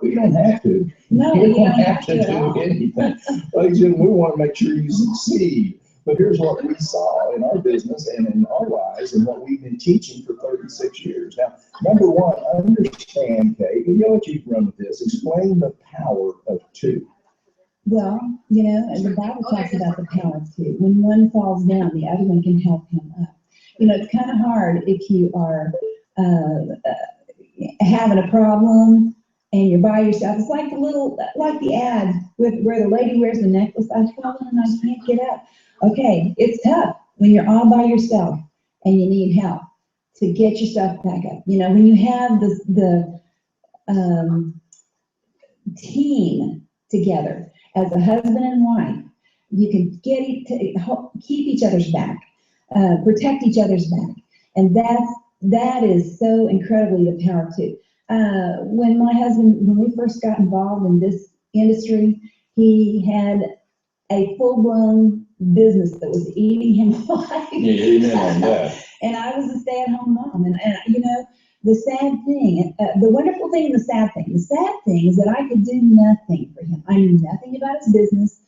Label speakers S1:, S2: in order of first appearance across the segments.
S1: We don't have to.
S2: No,
S1: We
S2: you
S1: don't
S2: don't
S1: have to do anything. Ladies and gentlemen, we want to make sure you succeed. But here's what we saw in our business and in our lives and what we've been teaching for 36 years. Now, number one, understand, Kate, and you'll let you run with this, explain the power of two.
S2: Well, you know, and the Bible talks about the power of two. When one falls down, the other one can help him up. You know, it's kind of hard if you are having a problem and you're by yourself. It's like the ad with where the lady wears the necklace. I've fallen and I can't get up. Okay, it's tough when you're all by yourself and you need help to get yourself back up. You know, when you have the team together as a husband and wife, you can keep each other's back, protect each other's back, and that is so incredibly the power too. When we first got involved in this industry, he had a full-blown business that was eating him alive.
S1: Yeah, amen on that.
S2: And I was a stay-at-home mom, and you know, the sad thing, the wonderful thing and the sad thing. The sad thing is that I could do nothing for him. I knew nothing about his business.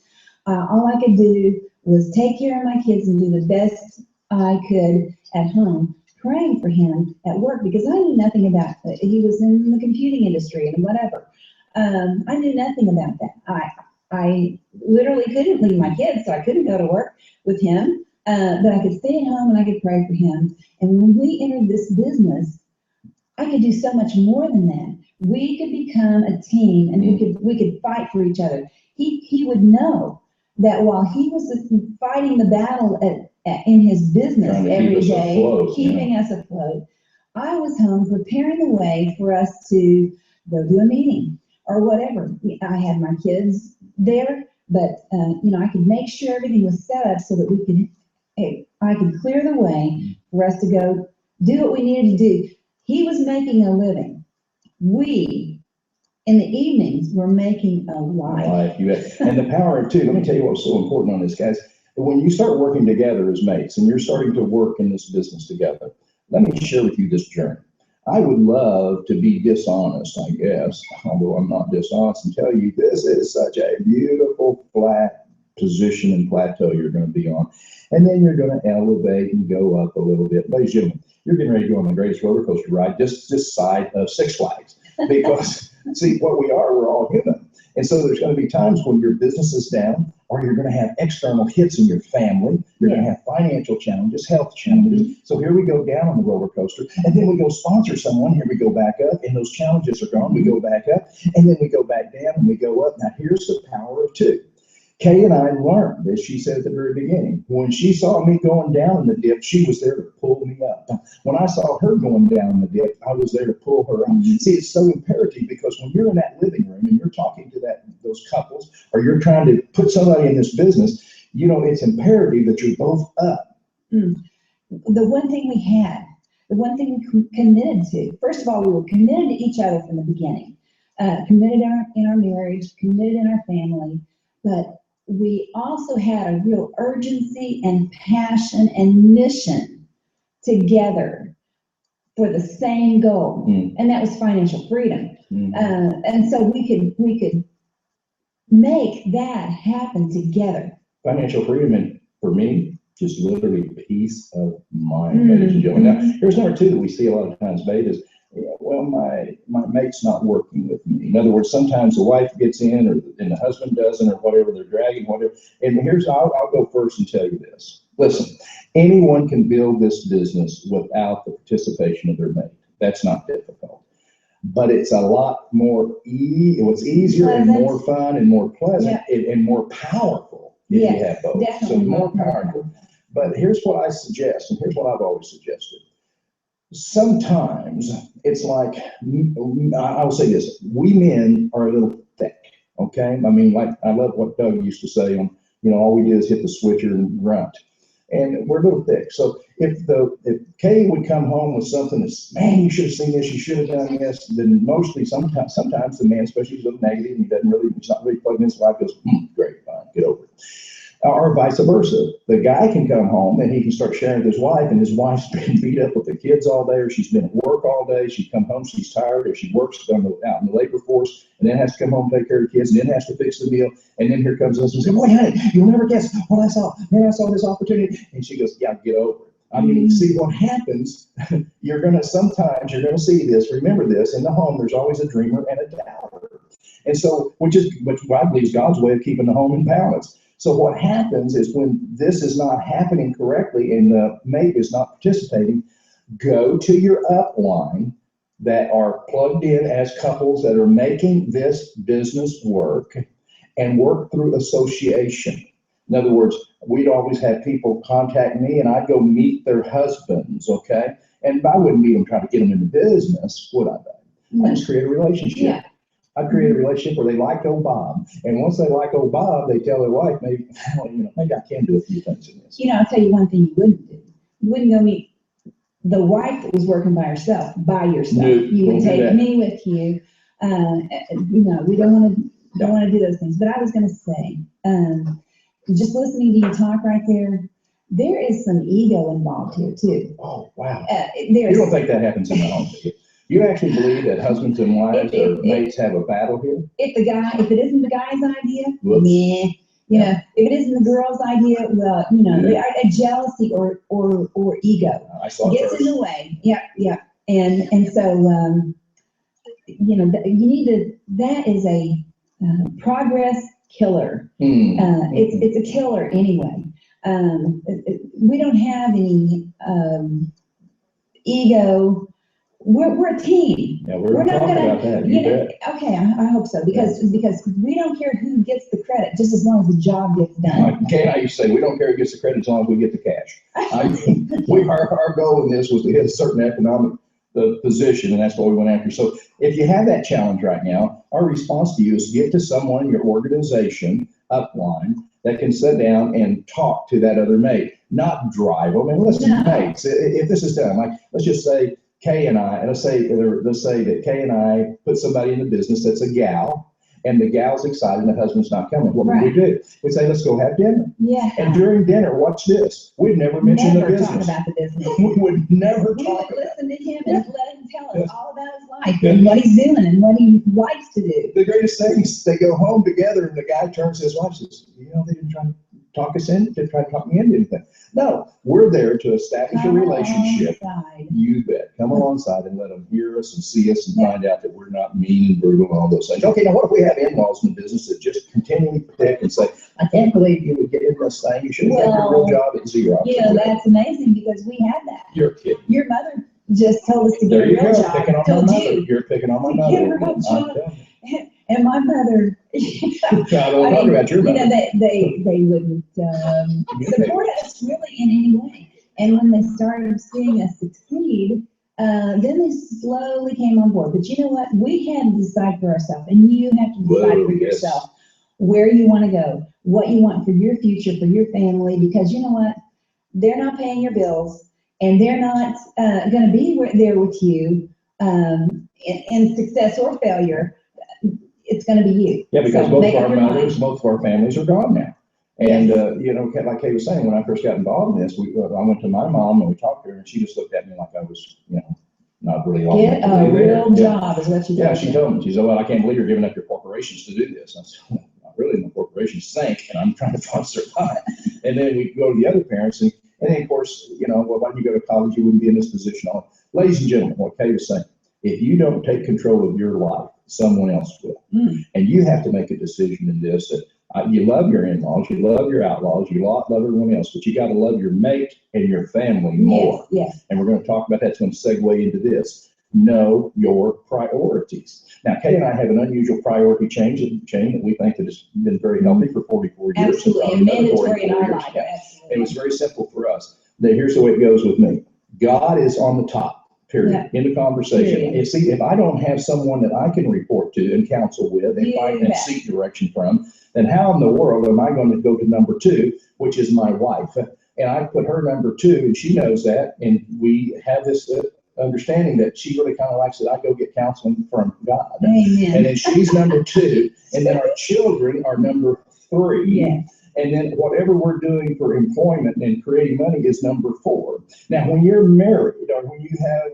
S2: All I could do was take care of my kids and do the best I could at home, praying for him at work, because I knew nothing about it. He was in the computing industry and whatever. I knew nothing about that. I literally couldn't leave my kids, so I couldn't go to work with him, but I could stay at home and I could pray for him. And when we entered this business, I could do so much more than that. We could become a team, and we could fight for each other. He would know that while he was fighting the battle in his business every day, keeping us afloat, I was home preparing the way for us to go do a meeting or whatever. I had my kids there, but you know, I could make sure everything was set up so that I could clear the way for us to go do what we needed to do. He was making a living. We, in the evenings, were making a life.
S1: And the power of two, let me tell you what's so important on this, guys. When you start working together as mates and you're starting to work in this business together, let me share with you this journey. I would love to be dishonest, I guess, although I'm not dishonest, and tell you this is such a beautiful flat position and plateau you're going to be on. And then you're going to elevate and go up a little bit. Ladies and gentlemen, you're getting ready to go on the greatest roller coaster ride this side of Six Flags. Because, see, what we are, we're all human. And so there's going to be times when your business is down, or you're going to have external hits in your family. You're going to have financial challenges, health challenges. So here we go down on the roller coaster, and then we go sponsor someone. Here we go back up, and those challenges are gone. We go back up, and then we go back down, and we go up. Now here's the power of two. Kay and I learned, as she said at the very beginning, when she saw me going down in the dip, she was there to pull me up. When I saw her going down in the dip, I was there to pull her up. See, it's so imperative, because when you're in that living room and you're talking to those couples, or you're trying to put somebody in this business, you know, it's imperative that you're both up.
S2: The one thing we had, the one thing we committed to, first of all, we were committed to each other from the beginning, committed in our marriage, committed in our family, but we also had a real urgency and passion and mission together for the same goal, and that was financial freedom. And so we could make that happen together.
S1: Financial freedom, and for me, just literally peace of mind, ladies and gentlemen. Now, here's number two that we see a lot of times, babe, is, well, my mate's not working with me. In other words, sometimes the wife gets in, and the husband doesn't, or whatever, they're dragging, whatever. And I'll go first and tell you this. Listen, anyone can build this business without the participation of their mate. That's not difficult. But it's a lot more, it's easier and more fun and more pleasant and more powerful if you have both. So more powerful. But here's what I suggest, and here's what I've always suggested. Sometimes it's like, I'll say this, we men are a little thick, okay? I mean, like, I love what Doug used to say on, you know, all we do is hit the switcher and grunt. And we're a little thick. So if Kay would come home with something that's, man, you should have seen this, you should have done this, then sometimes the man, especially if he's a little negative and he's not really plugged in his life, goes, great, fine, get over it. Or vice versa. The guy can come home and he can start sharing with his wife, and his wife's been beat up with the kids all day, or she's been at work all day. She come home, she's tired, or she works out in the labor force, and then has to come home and take care of the kids, and then has to fix the meal. And then here comes this and says, "Boy, honey, you'll never guess what I saw. Man, I saw this opportunity." And she goes, "Yeah, get over it." I mean, see what happens. Sometimes you're gonna see this. Remember this: in the home, there's always a dreamer and a doubter. And so, which I believe is God's way of keeping the home in balance. So what happens is when this is not happening correctly and the mate is not participating, go to your upline that are plugged in as couples that are making this business work, and work through association. In other words, we'd always have people contact me and I'd go meet their husbands, okay? And I wouldn't meet them trying to get them into business, would I? I just create a relationship.
S2: Yeah.
S1: I create a relationship where they like old Bob. And once they like old Bob, they tell their wife, maybe, well, maybe I can do a few things in this.
S2: I'll tell you one thing you wouldn't do. You wouldn't go meet the wife that was working by yourself. No, you would take me with you. We don't want to do those things. But I was going to say, just listening to you talk right there is some ego involved here too.
S1: Oh, wow.
S2: You
S1: don't think that happens in the home, do you? You actually believe that husbands and wives or mates have a battle here?
S2: If it isn't the guy's idea, meh. If it isn't the girl's idea, well, a jealousy or ego gets in the way. Yeah. And so, you need to, that is a progress killer. It's a killer anyway. We don't have any ego. We're a team.
S1: Yeah, we're not talking about that.
S2: Okay, I hope so, because we don't care who gets the credit, just as long as the job gets done.
S1: I used to say, we don't care who gets the credit as long as we get the cash. Our goal in this was to hit a certain economic position, and that's what we went after. So if you have that challenge right now, our response to you is get to someone in your organization, upline, that can sit down and talk to that other mate, not drive them. And listen, mates, if this is done, like, let's just say, Kay and I, and let's say that Kay and I put somebody in the business that's a gal, and the gal's excited and the husband's not coming. What would we do? We'd say, let's go have dinner.
S2: Yeah.
S1: And during dinner, watch this. We'd never mention the business.
S2: Talk about the business.
S1: We would never
S2: we
S1: talk
S2: would listen to him and let him tell us all about his life and what he's doing and what he likes to do.
S1: The greatest thing is they go home together and the guy turns to his wife and says, they didn't try to talk us in, didn't try to talk me into anything. No, we're there to establish a relationship. You bet. Come alongside and let them hear us and see us and find out that we're not mean and brutal and all those things. Okay, now what if we have in-laws in the business that just continually pick and say, I can't believe you would get in this thing. You should have had your real job at zero.
S2: That's amazing because we had that.
S1: You're kidding.
S2: Your mother just told us to get a real job.
S1: Picking on my mother. You're picking on my mother.
S2: And my mother,
S1: I don't talk about your mother.
S2: They wouldn't support us really in any way. And when they started seeing us succeed, then they slowly came on board. But you know what? We had to decide for ourselves, and you have to decide for yourself where you want to go, what you want for your future, for your family, because you know what? They're not paying your bills, and they're not going to be there with you in success or failure. It's going to be you.
S1: Yeah, because both of our families are gone now. And, like Kay was saying, when I first got involved in this, I went to my mom and we talked to her, and she just looked at me like I was, not really on.
S2: Get a real job is what she told me.
S1: Yeah, she told me. She said, well, I can't believe you're giving up your corporations to do this. I said, well, not really. My corporations sank, and I'm trying to survive. And then we go to the other parents, and then, of course, well, why didn't you go to college? You wouldn't be in this position. Ladies and gentlemen, what Kay was saying, if you don't take control of your life, someone else will. And you have to make a decision in this that you love your in-laws, you love your outlaws, you love everyone else, but you got to love your mate and your family more.
S2: Yes.
S1: And we're going to talk about that. It's going to segue into this. Know your priorities. Now, Kay and I have an unusual priority chain that we think that has been very healthy for 44 years.
S2: Absolutely, and mandatory in our life. Absolutely.
S1: It was very simple for us. Now, here's the way it goes with me. God is on the top. Period. In the conversation. You see, if I don't have someone that I can report to and counsel with and find and seek direction from, then how in the world am I going to go to number two, which is my wife? And I put her number two, and she knows that, and we have this understanding that she really kind of likes that I go get counseling from God.
S2: Amen.
S1: And then she's number two, and then our children are number three.
S2: Yes.
S1: And then whatever we're doing for employment and creating money is number 4. Now, when you're married or when you have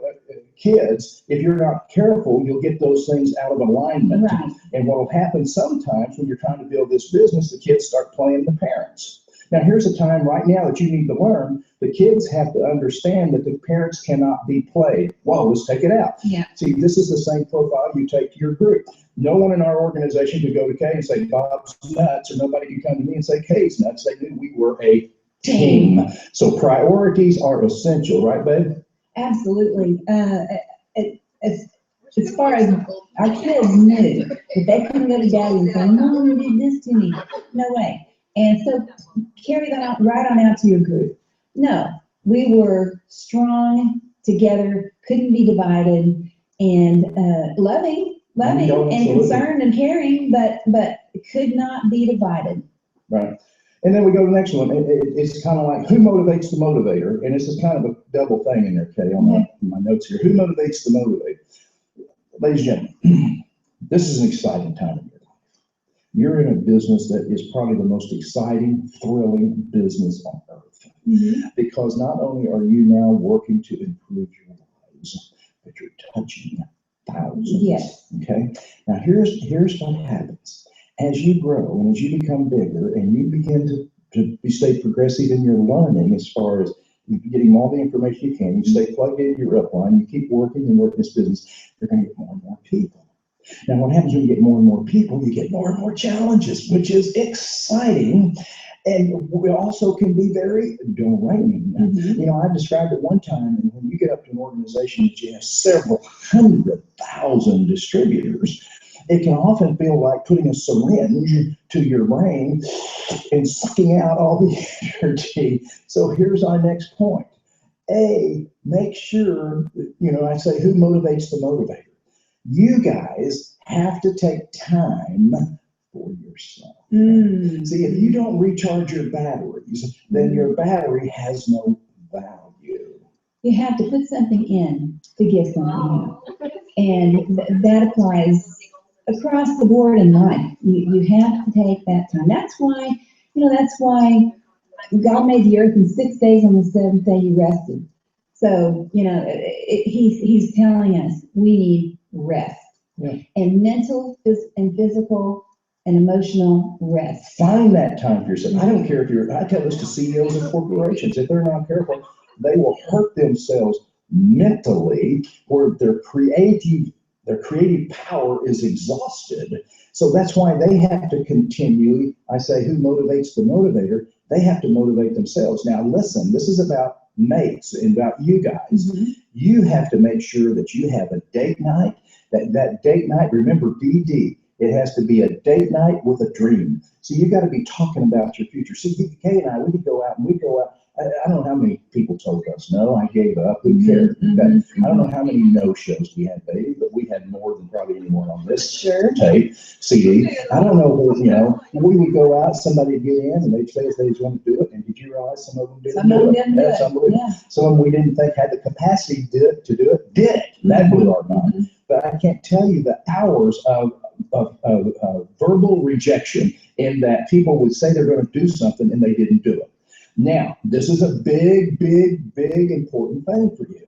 S1: kids, if you're not careful, you'll get those things out of alignment.
S2: Right.
S1: And what will happen sometimes when you're trying to build this business, the kids start playing the parents. Now, here's a time right now that you need to learn. The kids have to understand that the parents cannot be played. Whoa, let's take it out.
S2: Yeah.
S1: See, this is the same profile you take to your group. No one in our organization could go to Kay and say, Bob's nuts, or nobody could come to me and say, Kay's nuts. They knew we were a team. So priorities are essential, right, babe?
S2: Absolutely. As far as our kids knew that they couldn't go to daddy and say, Mom, you did this to me. No way. And so carry that out right on out to your group. No, we were strong together, couldn't be divided, and loving and concerned and caring, but could not be divided.
S1: Right. And then we go to the next one. It's kind of like, who motivates the motivator? And this is kind of a double thing in there, Kay, on my notes here. Who motivates the motivator? Ladies and gentlemen, this is an exciting time in your life. You're in a business that is probably the most exciting, thrilling business on earth. Mm-hmm. Because not only are you now working to improve your lives, but you're touching thousands.
S2: Yes.
S1: Okay. Now here's what happens. As you grow and as you become bigger and you begin to stay progressive in your learning, as far as getting all the information you can, you stay plugged into your upline, you keep working and working this business, you're going to get more and more people. Now, what happens when you get more and more people, you get more and more challenges, which is exciting. And we also can be very draining. Mm-hmm. You know, I described it one time, and when you get up to an organization that you have several 100,000 distributors, it can often feel like putting a syringe to your brain and sucking out all the energy. So here's our next point. Make sure, I say, who motivates the motivator? You guys have to take time for yourself. See, if you don't recharge your batteries, then your battery has no value.
S2: You have to put something in to get something out. And that applies across the board in life. You have to take that time. That's why God made the earth in 6 days. On the 7th day he rested. So, he's telling us we need rest. Yeah. And mental and physical and emotional rest.
S1: Find that time for yourself. I don't care if I tell this to CEOs of corporations, if they're not careful, they will hurt themselves mentally, where their creative power is exhausted. So that's why they have to continually, I say, who motivates the motivator? They have to motivate themselves. Now listen, this is about mates and about you guys. Mm-hmm. You have to make sure that you have a date night. That date night, remember DD, it has to be a date night with a dream. So you got to be talking about your future. See, Kay and I, we could go out. I don't know how many people told us, no, I gave up, who cared? I don't know how many no-shows we had, baby, but we had more than probably anyone on this tape, CD. I don't know, we would go out, somebody would get in, and they'd say if they just want to do it, and did you realize some of them didn't do it? That's unbelievable. Yeah. Some of them we didn't think had the capacity to do it, did it. That blew our mind. Mm-hmm. But I can't tell you the hours of verbal rejection in that people would say they're going to do something and they didn't do it. Now, this is a big, big, big important thing for you.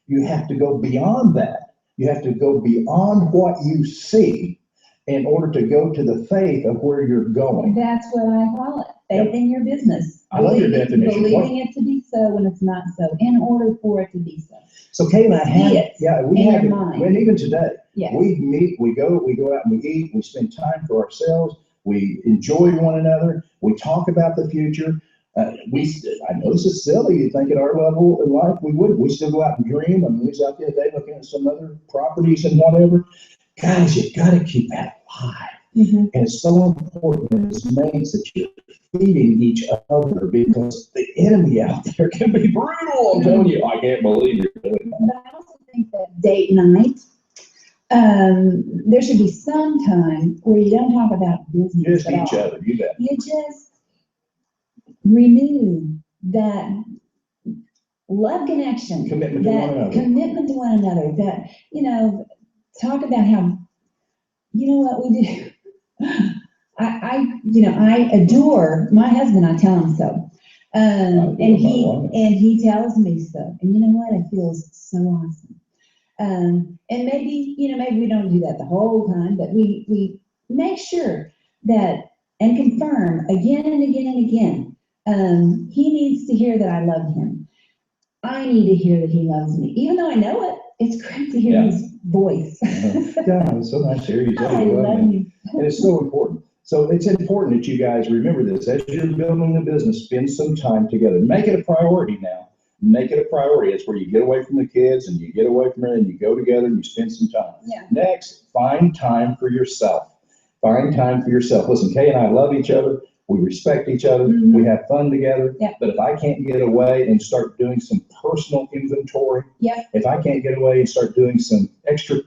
S1: You have to go beyond that. You have to go beyond what you see in order to go to the faith of where you're going.
S2: That's what I call it. Faith in your business.
S1: I love your definition.
S2: Believing it to be so when it's not so, in order for it to be so.
S1: So Kay and I have, we have it, and even today,
S2: yes.
S1: We meet, we go out and we eat, we spend time for ourselves, we enjoy one another, we talk about the future. I know this is silly. You think at our level in life we wouldn't. We still go out and dream. I mean, we was out the other day looking at some other properties and whatever. Guys, you got to keep that alive. Mm-hmm. And it's so important as mates that you're feeding each other, because the enemy out there can be brutal. I'm telling you, I can't believe you're doing that.
S2: But I also think that date night, there should be some time where you don't talk about business
S1: just each other. You bet.
S2: You just renew that love connection,
S1: commitment to one another,
S2: that, talk about how, what we do. I adore my husband. I tell him so. And he tells me so. And you know what? It feels so awesome. And maybe we don't do that the whole time, but we make sure that and confirm again and again and again. He needs to hear that I love him. I need to hear that he loves me, even though I know it. It's great to hear his voice.
S1: Yeah, it's so nice to hear you.
S2: I love you.
S1: And it's so important. So it's important that you guys remember this. As you're building the business, spend some time together. Make it a priority now. Make it a priority. It's where you get away from the kids and you get away from it and you go together and you spend some time.
S2: Yeah.
S1: Next, find time for yourself. Find time for yourself. Listen, Kay and I love each other. We respect each other.
S2: Mm-hmm.
S1: We have fun together.
S2: Yeah.
S1: But if I can't get away and start doing some personal inventory, if I can't get away and start doing some extra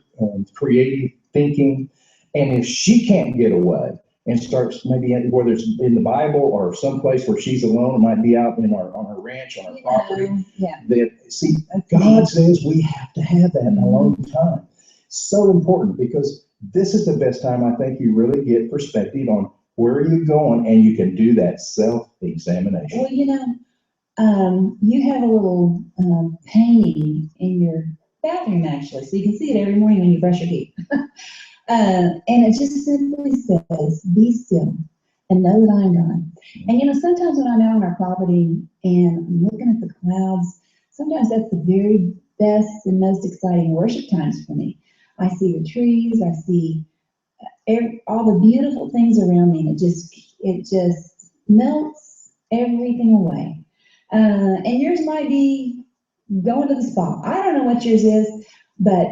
S1: creative thinking, and if she can't get away and starts maybe whether it's in the Bible or someplace where she's alone, it might be out in on her ranch, on her property. God says we have to have that alone time. So important, because this is the best time I think you really get perspective on where are you going, and you can do that self-examination.
S2: Well, you have a little painting in your bathroom, actually, so you can see it every morning when you brush your teeth. And it just simply says, be still and know that I'm God. And sometimes when I'm out on our property and I'm looking at the clouds, sometimes that's the very best and most exciting worship times for me. I see the trees, I see all the beautiful things around me, and it just melts everything away. And yours might be going to the spa. I don't know what yours is, but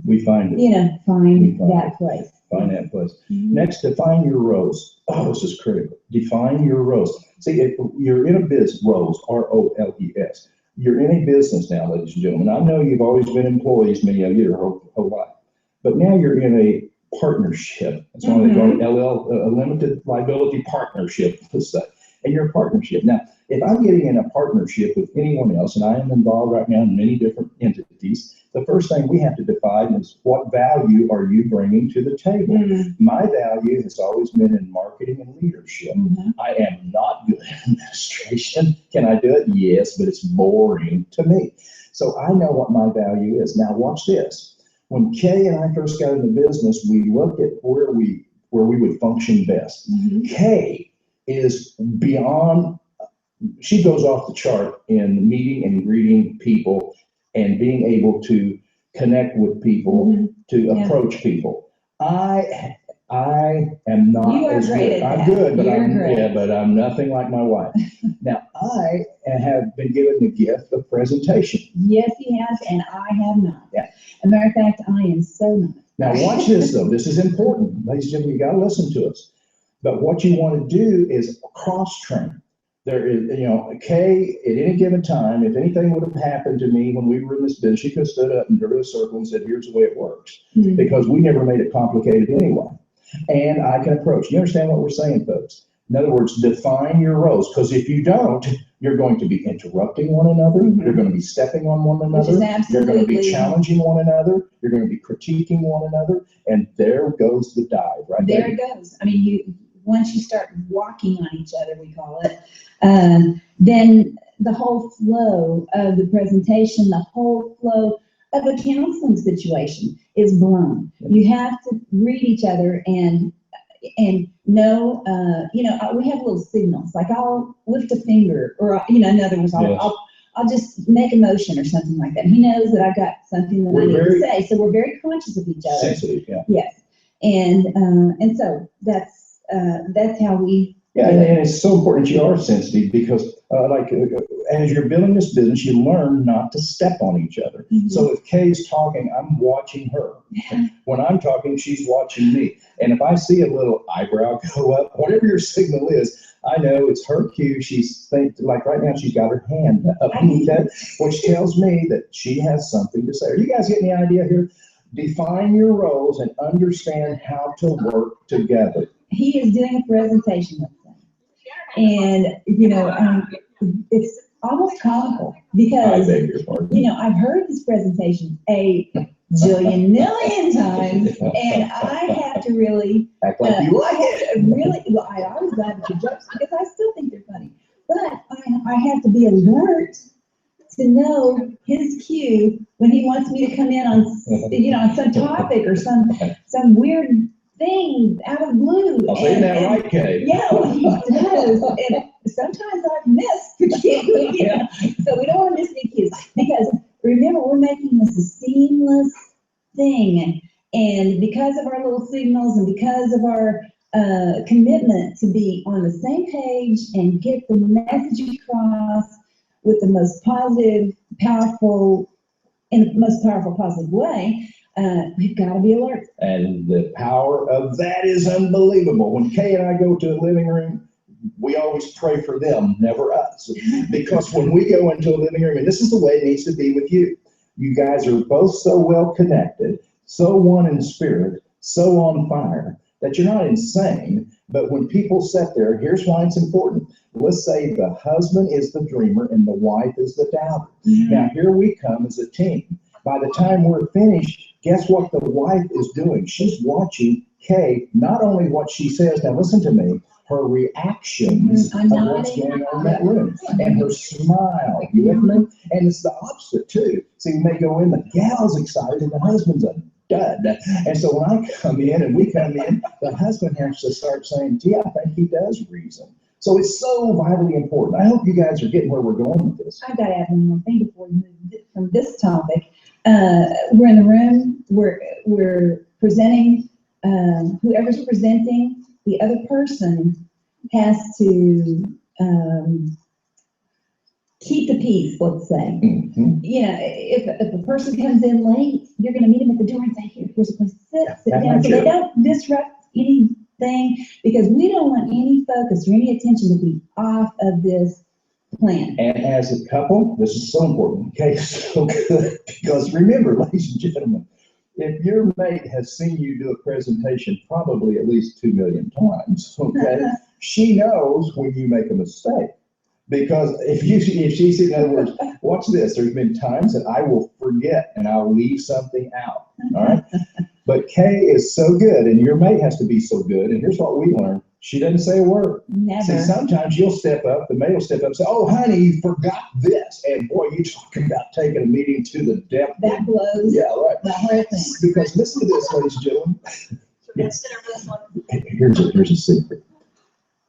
S1: we find it.
S2: Find that place.
S1: Find that place.
S2: Mm-hmm.
S1: Next, define your roles. Oh, this is critical. Define your roles. See, if you're in a business, roles, ROLES. You're in a business now, ladies and gentlemen. I know you've always been employees, many of you, your whole life. But now you're in a partnership. That's why they call it a limited liability partnership, let's say. And you're a partnership. Now, if I'm getting in a partnership with anyone else, and I am involved right now in many different entities, the first thing we have to define is what value are you bringing to the table? Mm-hmm. My value has always been in marketing and leadership. Mm-hmm. I am not good at administration. Can I do it? Yes, but it's boring to me. So I know what my value is. Now watch this. When Kay and I first got into business, we looked at where we would function best. Mm-hmm. Kay is beyond, she goes off the chart in meeting and greeting people and being able to connect with people, to approach people. I am not as good. I'm good, but I'm nothing like my wife. Now, I have been given the gift of presentation.
S2: Yes, he has, and I have not. Yeah. As a matter of fact, I am so not.
S1: Now, watch this, though. This is important. Ladies and gentlemen, you got to listen to us. But what you want to do is cross-train. There is, Kay, at any given time, if anything would have happened to me when we were in this business, she could have stood up and drew a circle and said, here's the way it works. Mm-hmm. Because we never made it complicated anyway. And I can approach. You understand what we're saying, folks? In other words, define your roles. Because if you don't, you're going to be interrupting one another. Mm-hmm. You're going to be stepping on one another. You're going to be challenging one another. You're going to be critiquing one another. And there goes the dive, right there.
S2: There it goes. I mean, once you start walking on each other, we call it, then the whole flow of the presentation, the whole flow of a counseling situation is blown. You have to read each other and know, we have little signals, like I'll lift a finger, or, in other words, I'll just make a motion or something like that. He knows that I've got something that I need to say. So we're very conscious of each other.
S1: Sensitive, yeah.
S2: Yes. And so that's how we.
S1: Yeah, and it's so important you are sensitive, because as you're building this business, you learn not to step on each other. Mm-hmm. So if Kay's talking, I'm watching her. Yeah. When I'm talking, she's watching me. And if I see a little eyebrow go up, whatever your signal is, I know it's her cue. She's like right now, she's got her hand up, okay, which tells me that she has something to say. Are you guys getting the idea here? Define your roles and understand how to work together.
S2: He is doing a presentation with them. And, it's almost comical, because, I've heard this presentation a jillion million times, and I have to really,
S1: Act like you like
S2: I have
S1: it.
S2: to really, well, I always laugh at your jokes because I still think they're funny. But I have to be alert to know his cue when he wants me to come in on, on some topic or some weird thing out of the blue.
S1: I'll say that right, Kay.
S2: Yeah, well, he does. And sometimes I've missed the cue, so we don't want to miss any cues. Because remember, we're making this a seamless thing. And because of our little signals and because of our commitment to be on the same page and get the message across with the most positive, powerful, in the most powerful, positive way, we've got to be alert.
S1: And the power of that is unbelievable. When Kay and I go to a living room, we always pray for them, never us. Because when we go into a living room, and this is the way it needs to be with you, you guys are both so well connected, so one in spirit, so on fire, that you're not insane. But when people sit there, here's why it's important. Let's say the husband is the dreamer and the wife is the doubter. Mm-hmm. Now, here we come as a team. By the time we're finished, guess what the wife is doing? She's watching Kay, not only what she says, now listen to me, her reactions of what's going on in that room, and her smile, you with me? And it's the opposite too. See, we may go in, the gal's excited and the husband's a dud. And so when I come in and we come in, the husband has to start saying, gee, I think he does reason. So it's so vitally important. I hope you guys are getting where we're going with this.
S2: I've got to add one more thing before we move from this topic. We're in the room, we're presenting, whoever's presenting, the other person has to keep the peace, let's say.
S1: Mm-hmm.
S2: If a person comes in late, you're going to meet them at the door and say, here's a place to sit down. So they don't disrupt anything, because we don't want any focus or any attention to be off of this plan.
S1: And as a couple, this is so important, okay? So good. Because remember, ladies and gentlemen, if your mate has seen you do a presentation probably at least 2 million times, okay, she knows when you make a mistake. Because if she sees, in other words, watch this, there's been times that I will forget and I'll leave something out, all right? But Kay is so good, and your mate has to be so good, and here's what we learned. She doesn't say a word.
S2: Never.
S1: See, sometimes you'll step up, the mate will step up and say, oh, honey, you forgot this. And boy, you're talking about taking a meeting to the depth.
S2: That blows.
S1: Yeah, right.
S2: The whole thing.
S1: Because listen to this, ladies and gentlemen.
S2: This one.
S1: Here's a secret.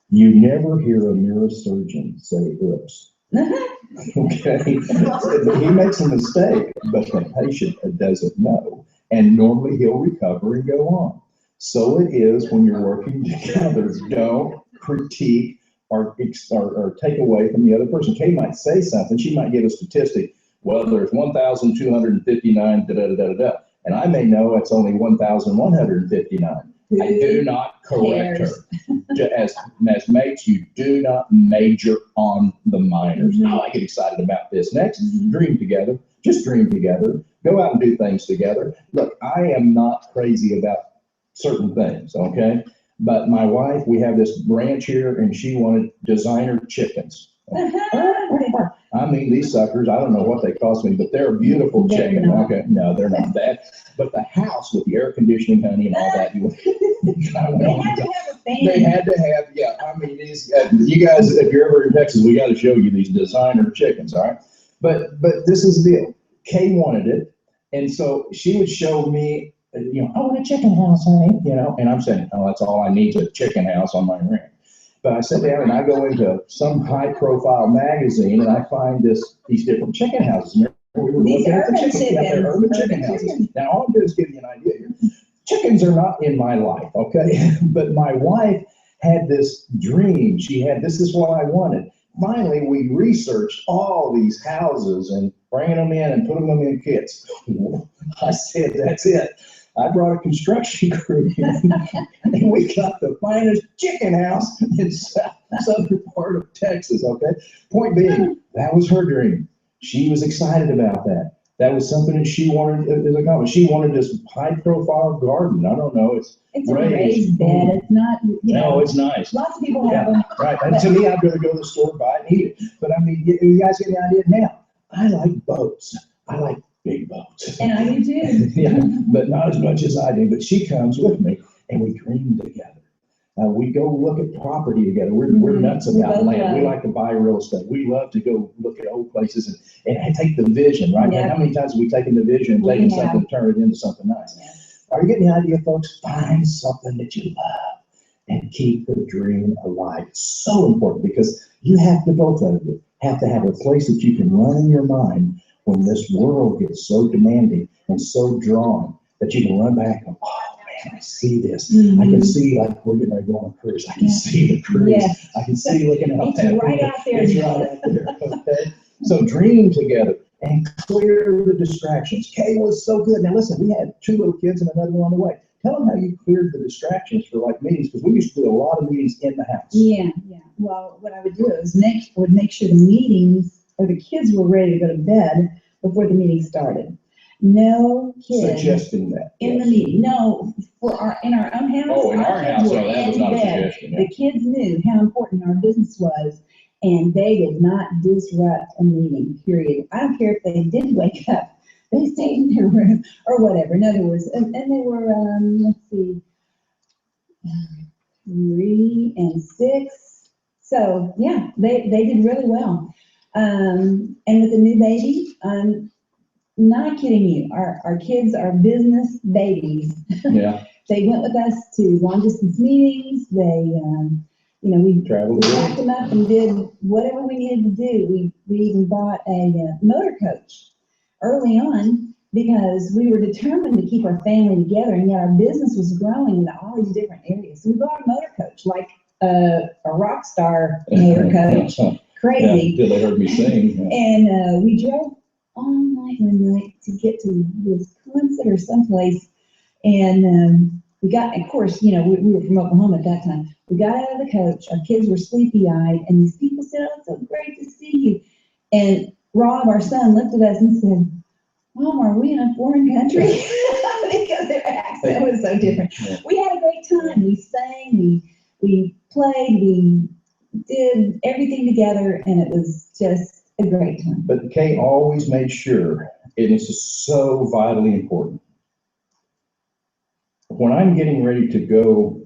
S1: You never hear a neurosurgeon say oops. Okay? He makes a mistake, but the patient doesn't know. And normally he'll recover and go on. So it is when you're working together. Don't critique or take away from the other person. Kay might say something. She might give a statistic. Well, there's 1,259 da-da-da-da-da. And I may know it's only 1,159. I do not correct her. As mates, you do not major on the minors. Mm-hmm. I get excited about this. Next, dream together. Just dream together. Go out and do things together. Look, I am not crazy about certain things, okay? But my wife, we have this ranch here, and she wanted designer chickens. I mean, these suckers, I don't know what they cost me, but they're a beautiful chicken. Okay, no, they're not that. But the house with the air conditioning, honey, and all that. They had to have, yeah. I mean, you guys, if you're ever in Texas, we got to show you these designer chickens, all right? But this is the deal. Kay wanted it, and so she would show me, I want a chicken house, honey, and I'm saying, oh, that's all I need is a chicken house on my ranch. But I sit down and I go into some high-profile magazine and I find these different chicken houses. We were looking at the chicken, urban chicken houses. Now, all I'm doing is give you an idea here. Chickens are not in my life, okay? But my wife had this dream. She had, this is what I wanted. Finally, we researched all these houses and bringing them in and putting them in kits. I said, that's it. I brought a construction crew in, and we got the finest chicken house in southern part of Texas, okay? Point being, that was her dream. She was excited about that. That was something that she wanted as a comment. She wanted this high-profile garden. I don't know. It's
S2: a raised bed. It's not,
S1: No, it's nice.
S2: Lots of people have them.
S1: Right. And to me, I'd rather go to the store, buy it, and eat it. But I mean, you guys get the idea now. I like boats. I like big boats.
S2: And I do too.
S1: Yeah, but not as much as I do. But she comes with me. and we dream together. We go look at property together. We're nuts
S2: We
S1: about
S2: both
S1: land. We
S2: love.
S1: like to buy real estate. We love to go look at old places and take the vision, right?
S2: Yeah.
S1: And how many times have we taken the vision and
S2: We
S1: taken
S2: have.
S1: something, turn it into something nice?
S2: Yes.
S1: Are you getting the idea, folks? Find something that you love and keep the dream alive. It's so important because you have to, both of you, have to have a place that you can run in your mind when this world gets so demanding and so drawn that you can run back and, oh man, I see this. I can see, like, we're getting ready to go on a cruise. I can see the cruise.
S2: Yes.
S1: I can see looking out
S2: It's
S1: that
S2: right
S1: window.
S2: out there.
S1: It's right out there, okay? So dream together and clear the distractions. Kay was so good. Now listen, we had 2 little kids and another one on the way. Tell them how you cleared the distractions for like meetings, because we used to do a lot of meetings in the house.
S2: Yeah. Well, what I would do is make sure the meetings or the kids were ready to go to bed before the meeting started. No kids
S1: Suggesting that.
S2: in the
S1: yes.
S2: meeting. No, in our own house.
S1: Oh, in our
S2: kids
S1: house,
S2: were
S1: oh, that was
S2: in
S1: not a
S2: bed.
S1: suggestion. Yeah.
S2: The kids knew how important our business was, and they did not disrupt a meeting, period. I don't care if they did wake up. They stayed in their room or whatever. In other words, and they were, let's see, 3 and 6. So yeah, they did really well. And with the new baby, not kidding you, our kids are business babies.
S1: Yeah.
S2: They went with us to long distance meetings. They, we
S1: Traveled.
S2: packed them up and did whatever we needed to do. We even bought a motor coach early on because we were determined to keep our family together, and yet our business was growing into all these different areas. So we bought a motor coach, like a rock star motor coach, crazy.
S1: Yeah, they heard me sing. Yeah.
S2: And we drove all night one night to get to Wisconsin or someplace, and we got, of course, we were from Oklahoma at that time. We got out of the coach, our kids were sleepy-eyed, and these people said, "Oh, it's so great to see you." And Rob, our son, looked at us and said, "Mom, are we in a foreign country?" Because their accent was so different.
S1: Yeah.
S2: We had a great time. We sang, we played, we did everything together, and it was just a great time.
S1: But Kay always made sure, and this is so vitally important, when I'm getting ready to go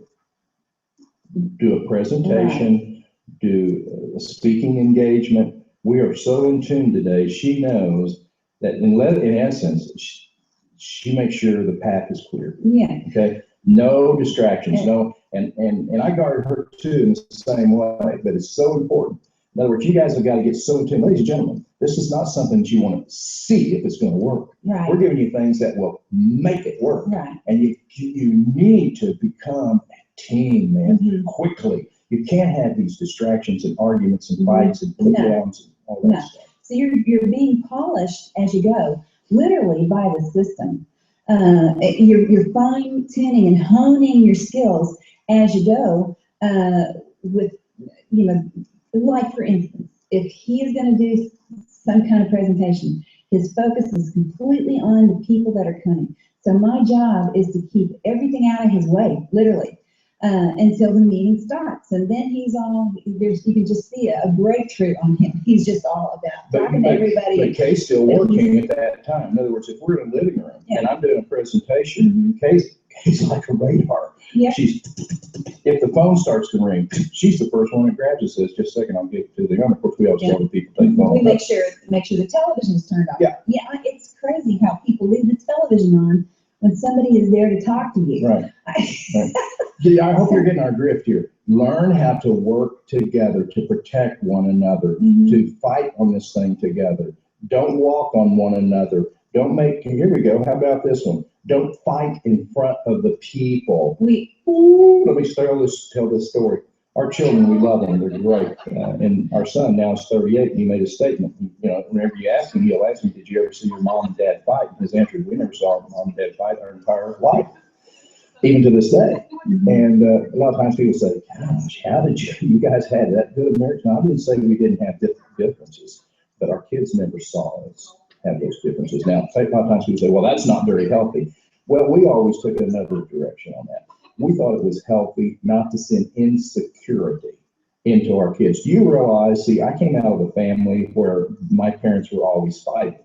S1: do a presentation, do a speaking engagement, we are so in tune today. She knows that in essence, she makes sure the path is clear.
S2: Yeah.
S1: Okay. No distractions. No. And I guard her too in the same way, but it's so important. In other words, you guys have got to get so in tune. Ladies and gentlemen, this is not something that you want to see if it's going to work.
S2: Right.
S1: We're giving you things that will make it work.
S2: Right.
S1: And you need to become a team, man, quickly. You can't have these distractions and arguments and fights and put downs and all that stuff.
S2: So you're being polished as you go, literally by the system. You're fine tuning and honing your skills as you go. With like for instance, if he is going to do some kind of presentation, his focus is completely on the people that are coming. So my job is to keep everything out of his way, literally, until the meeting starts. And then you can just see a breakthrough on him. He's just all about talking to everybody.
S1: But Kay's still working at that time. In other words, if we're in a living room and I'm doing a presentation, Kay's like a radar.
S2: Yeah.
S1: If the phone starts to ring, she's the first one that grabs it, says, "Just a second, I'll get to the gun." Of course, we always tell the people take the phone.
S2: We make sure the television's turned on.
S1: Yeah.
S2: Yeah, it's crazy how people leave the television on when somebody is there to talk to you.
S1: Right. I hope you're getting our drift here. Learn how to work together to protect one another, to fight on this thing together. Don't walk on one another. Here we go. How about this one? Don't fight in front of the people. Let me tell this story. Our children, we love them. They're great. And our son now is 38, and he made a statement. Whenever you ask him, he'll ask me, "Did you ever see your mom and dad fight?" And his answer is, "We never saw our mom and dad fight our entire life, even to this day." And a lot of times people say, "Gosh, how did you guys had that good of marriage?" Now, I didn't say we didn't have differences, but our kids never saw us have those differences. Now, a lot of times people say, "Well, that's not very healthy." Well, we always took another direction on that. We thought it was healthy not to send insecurity into our kids. Do you realize, I came out of a family where my parents were always fighting.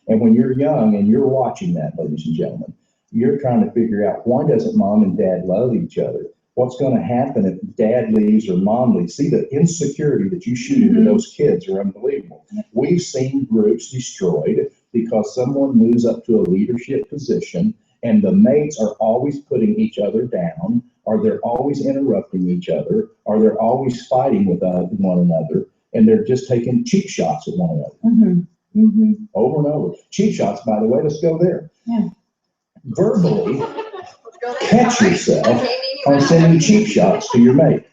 S1: And when you're young and you're watching that, ladies and gentlemen, you're trying to figure out, why doesn't mom and dad love each other? What's going to happen if dad leaves or mom leaves? See, the insecurity that you shoot into those kids are unbelievable. We've seen groups destroyed because someone moves up to a leadership position and the mates are always putting each other down, or they're always interrupting each other, or they're always fighting with one another, and they're just taking cheap shots at one another. Over and over. Cheap shots, by the way, let's go there.
S2: Yeah.
S1: Verbally, catch yourself on sending cheap shots to your mate.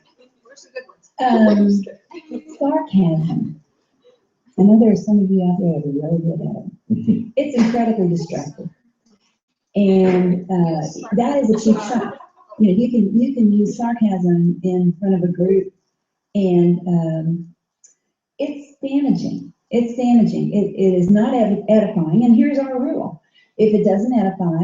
S2: Sarcasm. I know there are some of you out there that are really good at it. It's incredibly destructive. And that is a cheap shot. You know, you can use sarcasm in front of a group, and it's damaging. It's damaging. It is not edifying. And here's our rule: if it doesn't edify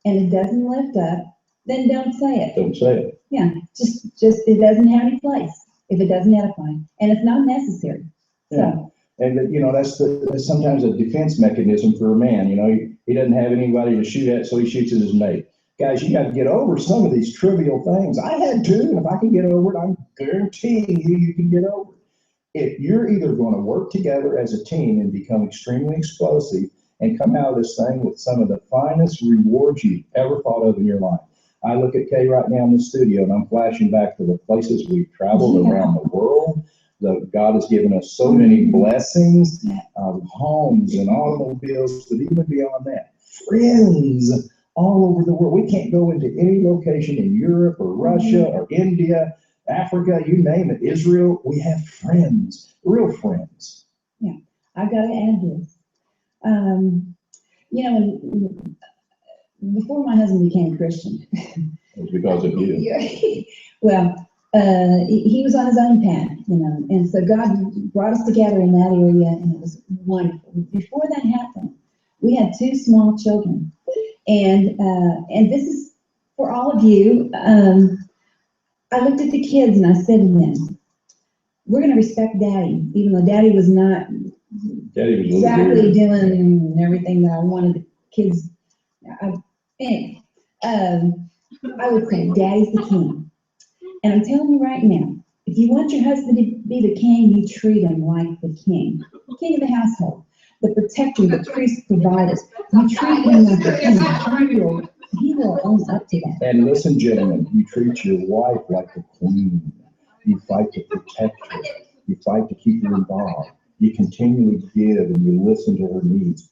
S2: and it doesn't lift up, then don't say it.
S1: Don't say it.
S2: Yeah, just it doesn't have any place if it doesn't edify, and it's not necessary.
S1: Yeah.
S2: So.
S1: And you know, that's sometimes a defense mechanism for a man. You know, he doesn't have anybody to shoot at, so he shoots at his mate. Guys, you got to get over some of these trivial things. I had to, and if I can get over it, I'm guaranteeing you can get over it. If you're either going to work together as a team and become extremely explosive and come out of this thing with some of the finest rewards you've ever thought of in your life. I look at Kay right now in the studio, and I'm flashing back to the places we've traveled around the world. God has given us so many blessings, homes and automobiles, but even beyond that, friends all over the world. We can't go into any location in Europe or Russia or India, Africa, you name it, Israel. We have friends, real friends.
S2: Yeah, I've got to add this. You know, before my husband became a Christian.
S1: It was because of you.
S2: Well, he was on his own path, you know, and so God brought us together in that area, and it was wonderful. Before that happened, we had 2 small children, and this is for all of you. I looked at the kids and I said to them, "We're going to respect Daddy, even though Daddy was not exactly doing everything that I wanted the kids." I would say, Daddy's the king. And I'm telling you right now, if you want your husband to be the king, you treat him like the king of the household, the protector, the priest, provider. You treat him like the king. He will own up to that.
S1: And listen, gentlemen, you treat your wife like the queen. You fight to protect her. You fight to keep her involved. You continually give and you listen to her needs.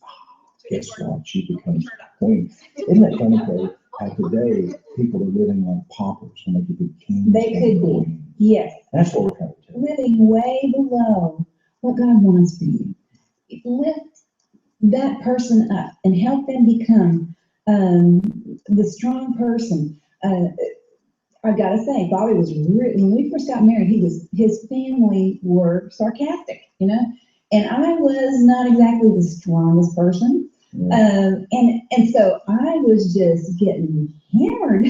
S1: Guess what? She becomes queen. Isn't that funny, Kay? Today, people are living like paupers when they could be kings.
S2: They could be, yes.
S1: That's what we're trying to do.
S2: Living way below what God wants for you. Lift that person up and help them become the strong person. I've got to say, Bobby was really, when we first got married, his family were sarcastic, you know, and I was not exactly the strongest person. And so I was just getting hammered.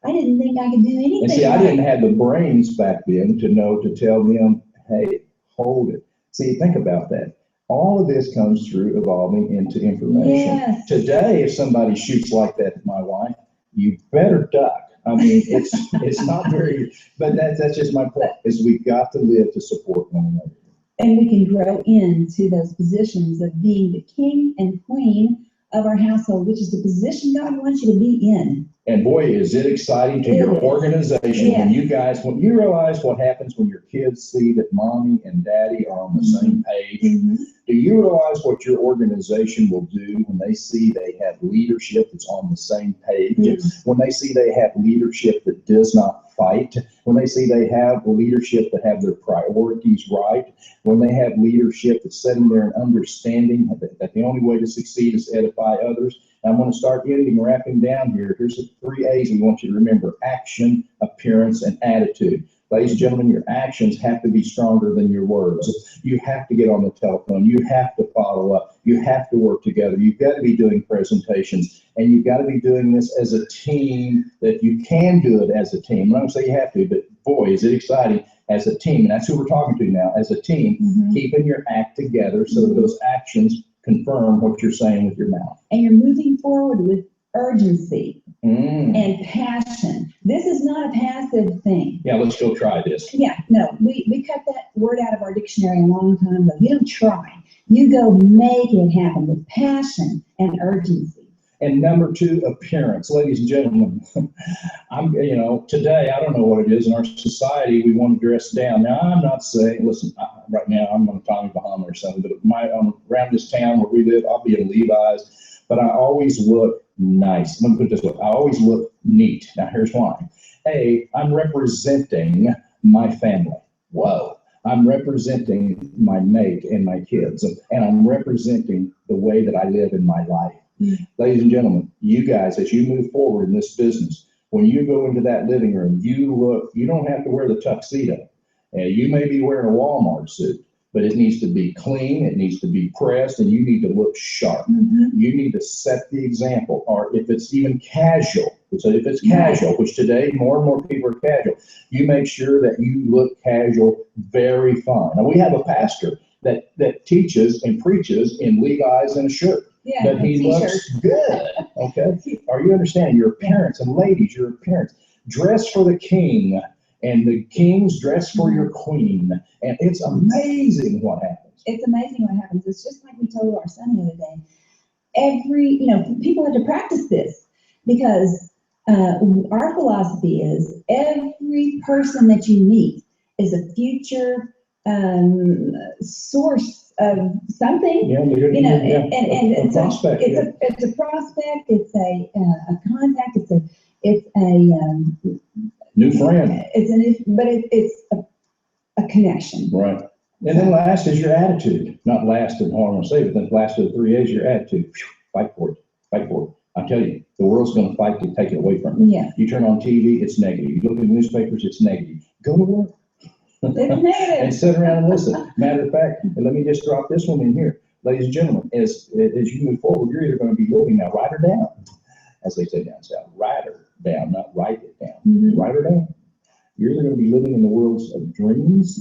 S2: I didn't think I could do anything.
S1: And see, I didn't have the brains back then to tell them, hey, hold it. See, think about that. All of this comes through evolving into information.
S2: Yes.
S1: Today, if somebody shoots like that at my wife, you better duck. I mean, it's not very, but that's just my point, is we've got to live to support one another.
S2: And we can grow into those positions of being the king and queen of our household, which is the position God wants you to be in.
S1: And boy, is it exciting to your organization when you realize what happens when your kids see that mommy and daddy are on the same page. Do you realize what your organization will do when they see they have leadership that's on the same page? When they see they have leadership that does not fight, when they see they have leadership that have their priorities right, when they have leadership that's sitting there and understanding that the only way to succeed is to edify others. I'm going to start wrapping down here. Here's the 3 A's we want you to remember: action, appearance, and attitude. Ladies and gentlemen, your actions have to be stronger than your words. You have to get on the telephone. You have to follow up. You have to work together. You've got to be doing presentations, and you've got to be doing this as a team, that you can do it as a team. I'm not going to say you have to, but boy, is it exciting as a team. And that's who we're talking to now, as a team, keeping your act together so that those actions confirm what you're saying with your mouth.
S2: And you're moving forward with urgency
S1: Mm.
S2: and passion. This is not a passive thing.
S1: Yeah, let's go try this.
S2: Yeah, no, we cut that word out of our dictionary a long time ago. You don't try. You go make it happen with passion and urgency.
S1: And number two, appearance. Ladies and gentlemen, today, I don't know what it is in our society, we want to dress down. Now, I'm not saying, listen, right now I'm on Tommy Bahama or something, but around this town where we live, I'll be in Levi's, but I always look nice. Let me put it this way, I always look neat. Now, here's why. A, I'm representing my family. Whoa. I'm representing my mate and my kids, and I'm representing the way that I live in my life. Ladies and gentlemen, you guys, as you move forward in this business, when you go into that living room, you don't have to wear the tuxedo. You may be wearing a Walmart suit, but it needs to be clean, it needs to be pressed, and you need to look sharp. You need to set the example, or if it's even casual, so if it's casual, which today more and more people are casual, you make sure that you look casual, very fine. Now, we have a pastor that teaches and preaches in Levi's and a shirt.
S2: Yeah,
S1: but he looks good. Okay. Are you understanding? Your parents, and ladies, your parents dress for the king, and the kings dress for your queen. And it's amazing what happens.
S2: It's amazing what happens. It's just like we told our son the other day. People have to practice this because our philosophy is every person that you meet is a future source of something,
S1: and
S2: a
S1: prospect.
S2: It's a prospect. It's a contact. It's a
S1: new friend.
S2: It's a connection.
S1: Right. And then last is your attitude. Not last of all I want to say, but then last of the 3 A's, your attitude. Fight for it. Fight for it. I tell you, the world's going to fight to take it away from you.
S2: Yeah.
S1: You turn on TV, it's negative. You look at the newspapers, it's negative. Go to work.
S2: It's negative.
S1: And sit around and listen. Matter of fact, and let me just drop this one in here. Ladies and gentlemen, as you move forward, you're either going to be living now, write her down. As they say down south, write her down, not write it down. Write her down. You're either going to be living in the worlds of dreams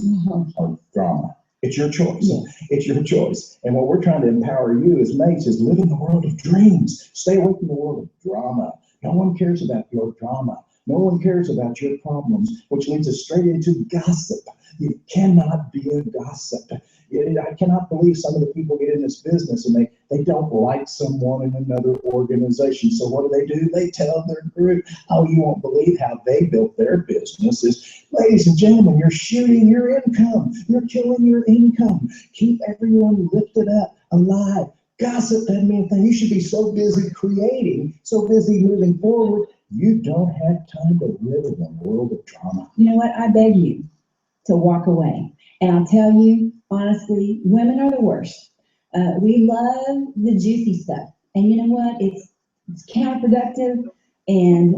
S1: or drama. It's your choice. It's your choice. And what we're trying to empower you as mates is live in the world of dreams. Stay away from the world of drama. No one cares about your drama. No one cares about your problems, which leads us straight into gossip. You cannot be a gossip. I cannot believe some of the people get in this business and they don't like someone in another organization. So what do? They tell their group, oh, you won't believe how they built their businesses. Ladies and gentlemen, you're shooting your income. You're killing your income. Keep everyone lifted up, alive. Gossip doesn't mean a thing. You should be so busy creating, so busy moving forward. You don't have time to live in a world of drama.
S2: You know what? I beg you to walk away. And I'll tell you, honestly, women are the worst. We love the juicy stuff. And you know what? It's counterproductive. And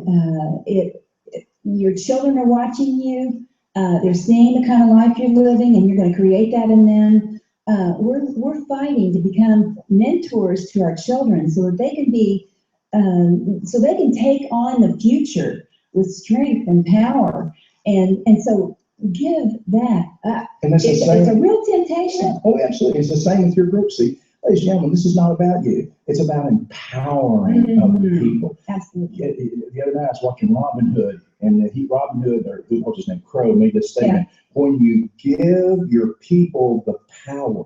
S2: your children are watching you. They're seeing the kind of life you're living, and you're going to create that in them. We're fighting to become mentors to our children so that they can be so they can take on the future with strength and power. And so give that up.
S1: And it's
S2: a real temptation.
S1: Oh, absolutely. It's the same with your group. See, ladies and gentlemen, this is not about you. It's about empowering other people.
S2: Absolutely.
S1: The other night I was watching Robin Hood, and Robin Hood, or what's his name, Crow, made this statement. When you give your people the power,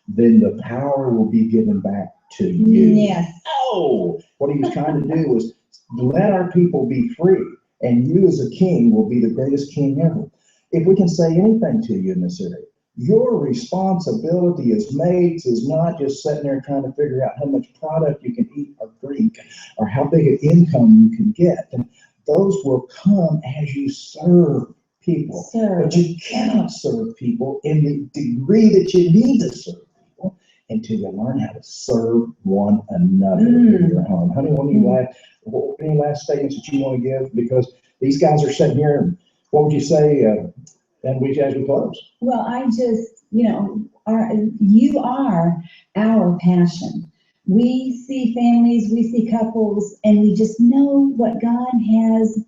S1: then the power will be given back to you.
S2: Yes.
S1: Oh, what he was trying to do was let our people be free, and you as a king will be the greatest king ever. If we can say anything to you in this area, your responsibility as mates is not just sitting there trying to figure out how much product you can eat or drink or how big an income you can get. And those will come as you serve people. But you cannot serve people in the degree that you need to serve people until you learn how to serve one another in your home. Honey, any last statements that you want to give? Because these guys are sitting here, and what would you say as we close?
S2: Well, I just, you are our passion. We see families, we see couples, and we just know what God has,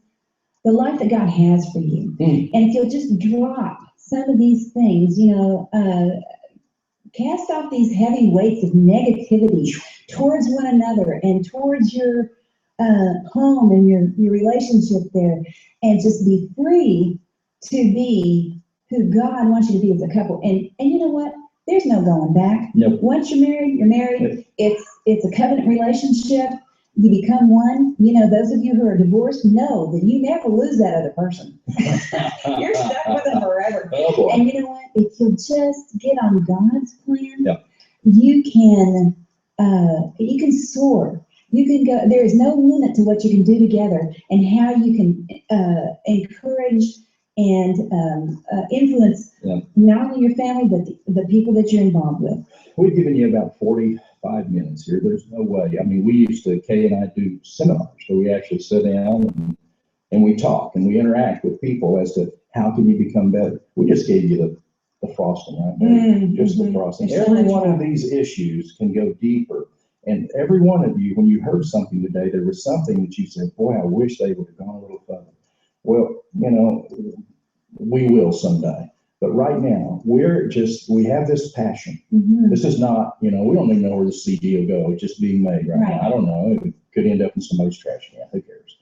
S2: the life that God has for you. And if you'll just drop some of these things, cast off these heavy weights of negativity towards one another and towards your home and your relationship there, and just be free to be who God wants you to be as a couple. And you know what? There's no going back.
S1: Nope.
S2: Once you're married, you're married. It's a covenant relationship. You become one. You know, those of you who are divorced know that you never lose that other person. You're stuck with them forever.
S1: Oh, boy.
S2: And you know what? If you'll just get on God's plan,
S1: Yeah.
S2: you can soar. You can go. There is no limit to what you can do together and how you can encourage and influence not only your family but the people that you're involved with.
S1: We've given you about 45 minutes here. There's no way. I mean, we used to, Kay and I do seminars where we actually sit down and we talk and we interact with people as to how can you become better. We just gave you the frosting right there, just the frosting. Every one of these issues can go deeper. And every one of you, when you heard something today, there was something that you said, boy, I wish they would have gone a little further. Well, you know, we will someday. But right now, we have this passion.
S2: Mm-hmm.
S1: This is not, you know, we don't even know where the CD will go. It's just being made right now. I don't know. It could end up in somebody's trash can. Who cares?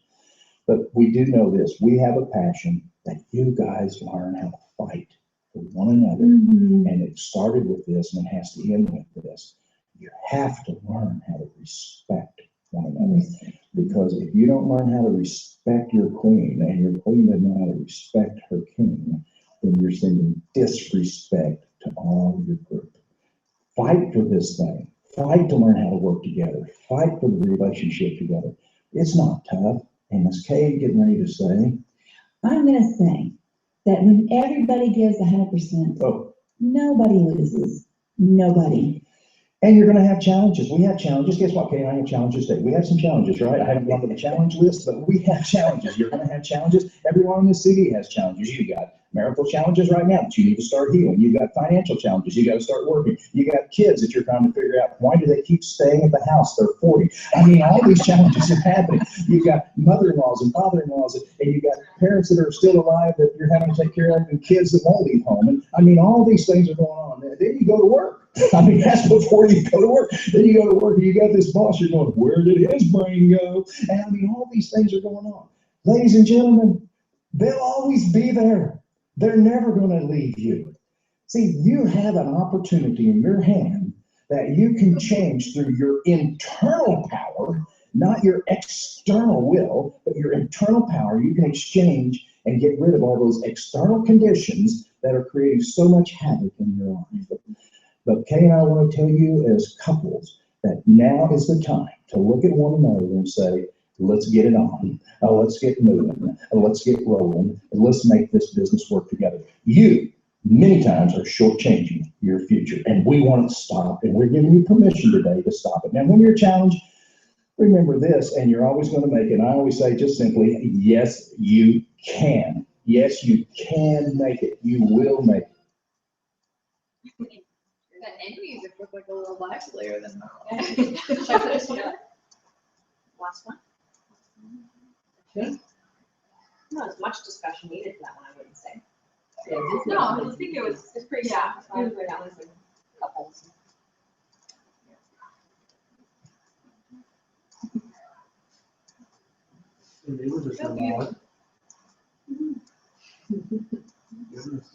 S1: But we do know this. We have a passion that you guys learn how to fight for one another.
S2: Mm-hmm.
S1: And it started with this and it has to end with this. You have to learn how to respect one another. Because if you don't learn how to respect your queen and your queen doesn't know how to respect her king, then you're sending disrespect to all your group. Fight for this thing. Fight to learn how to work together. Fight for the relationship together. It's not tough. And as Kay getting ready to say,
S2: I'm going to say that when everybody gives 100%, nobody loses. Nobody.
S1: And you're going to have challenges. We have challenges. Guess what, Kay and I have challenges today. We have some challenges, right? I haven't gone to the challenge list, but we have challenges. You're going to have challenges. Everyone in this city has challenges. You got marital challenges right now that you need to start healing. You've got financial challenges. You got to start working. You got kids that you're trying to figure out why do they keep staying at the house? They're 40. I mean, all these challenges are happening. You've got mother-in-laws and father-in-laws, and you've got parents that are still alive that you're having to take care of, and kids that won't leave home. And I mean, all these things are going on. Then you go to work. I mean, that's before you go to work. Then you go to work and you got this boss, you're going, where did his brain go? And I mean, all these things are going on. Ladies and gentlemen, they'll always be there. They're never going to leave you. See, you have an opportunity in your hand that you can change through your internal power, not your external will, but your internal power. You can exchange and get rid of all those external conditions that are creating so much havoc in your life. But Kay and I want to tell you as couples that now is the time to look at one another and say, let's get it on. Let's get moving. Let's get rolling. And let's make this business work together. You, many times, are shortchanging your future. And we want it to stop. And we're giving you permission today to stop it. Now, when you're challenged, remember this, and you're always going to make it. And I always say just simply, yes, you can. Yes, you can make it. You will make it.
S3: That end music looked like a little livelier than normal. Should I put this one? Last one?
S4: Not as much discussion needed for that one, I wouldn't say.
S3: No, I think it's pretty, yeah.
S4: Couples.
S5: And they were just a lot. Goodness.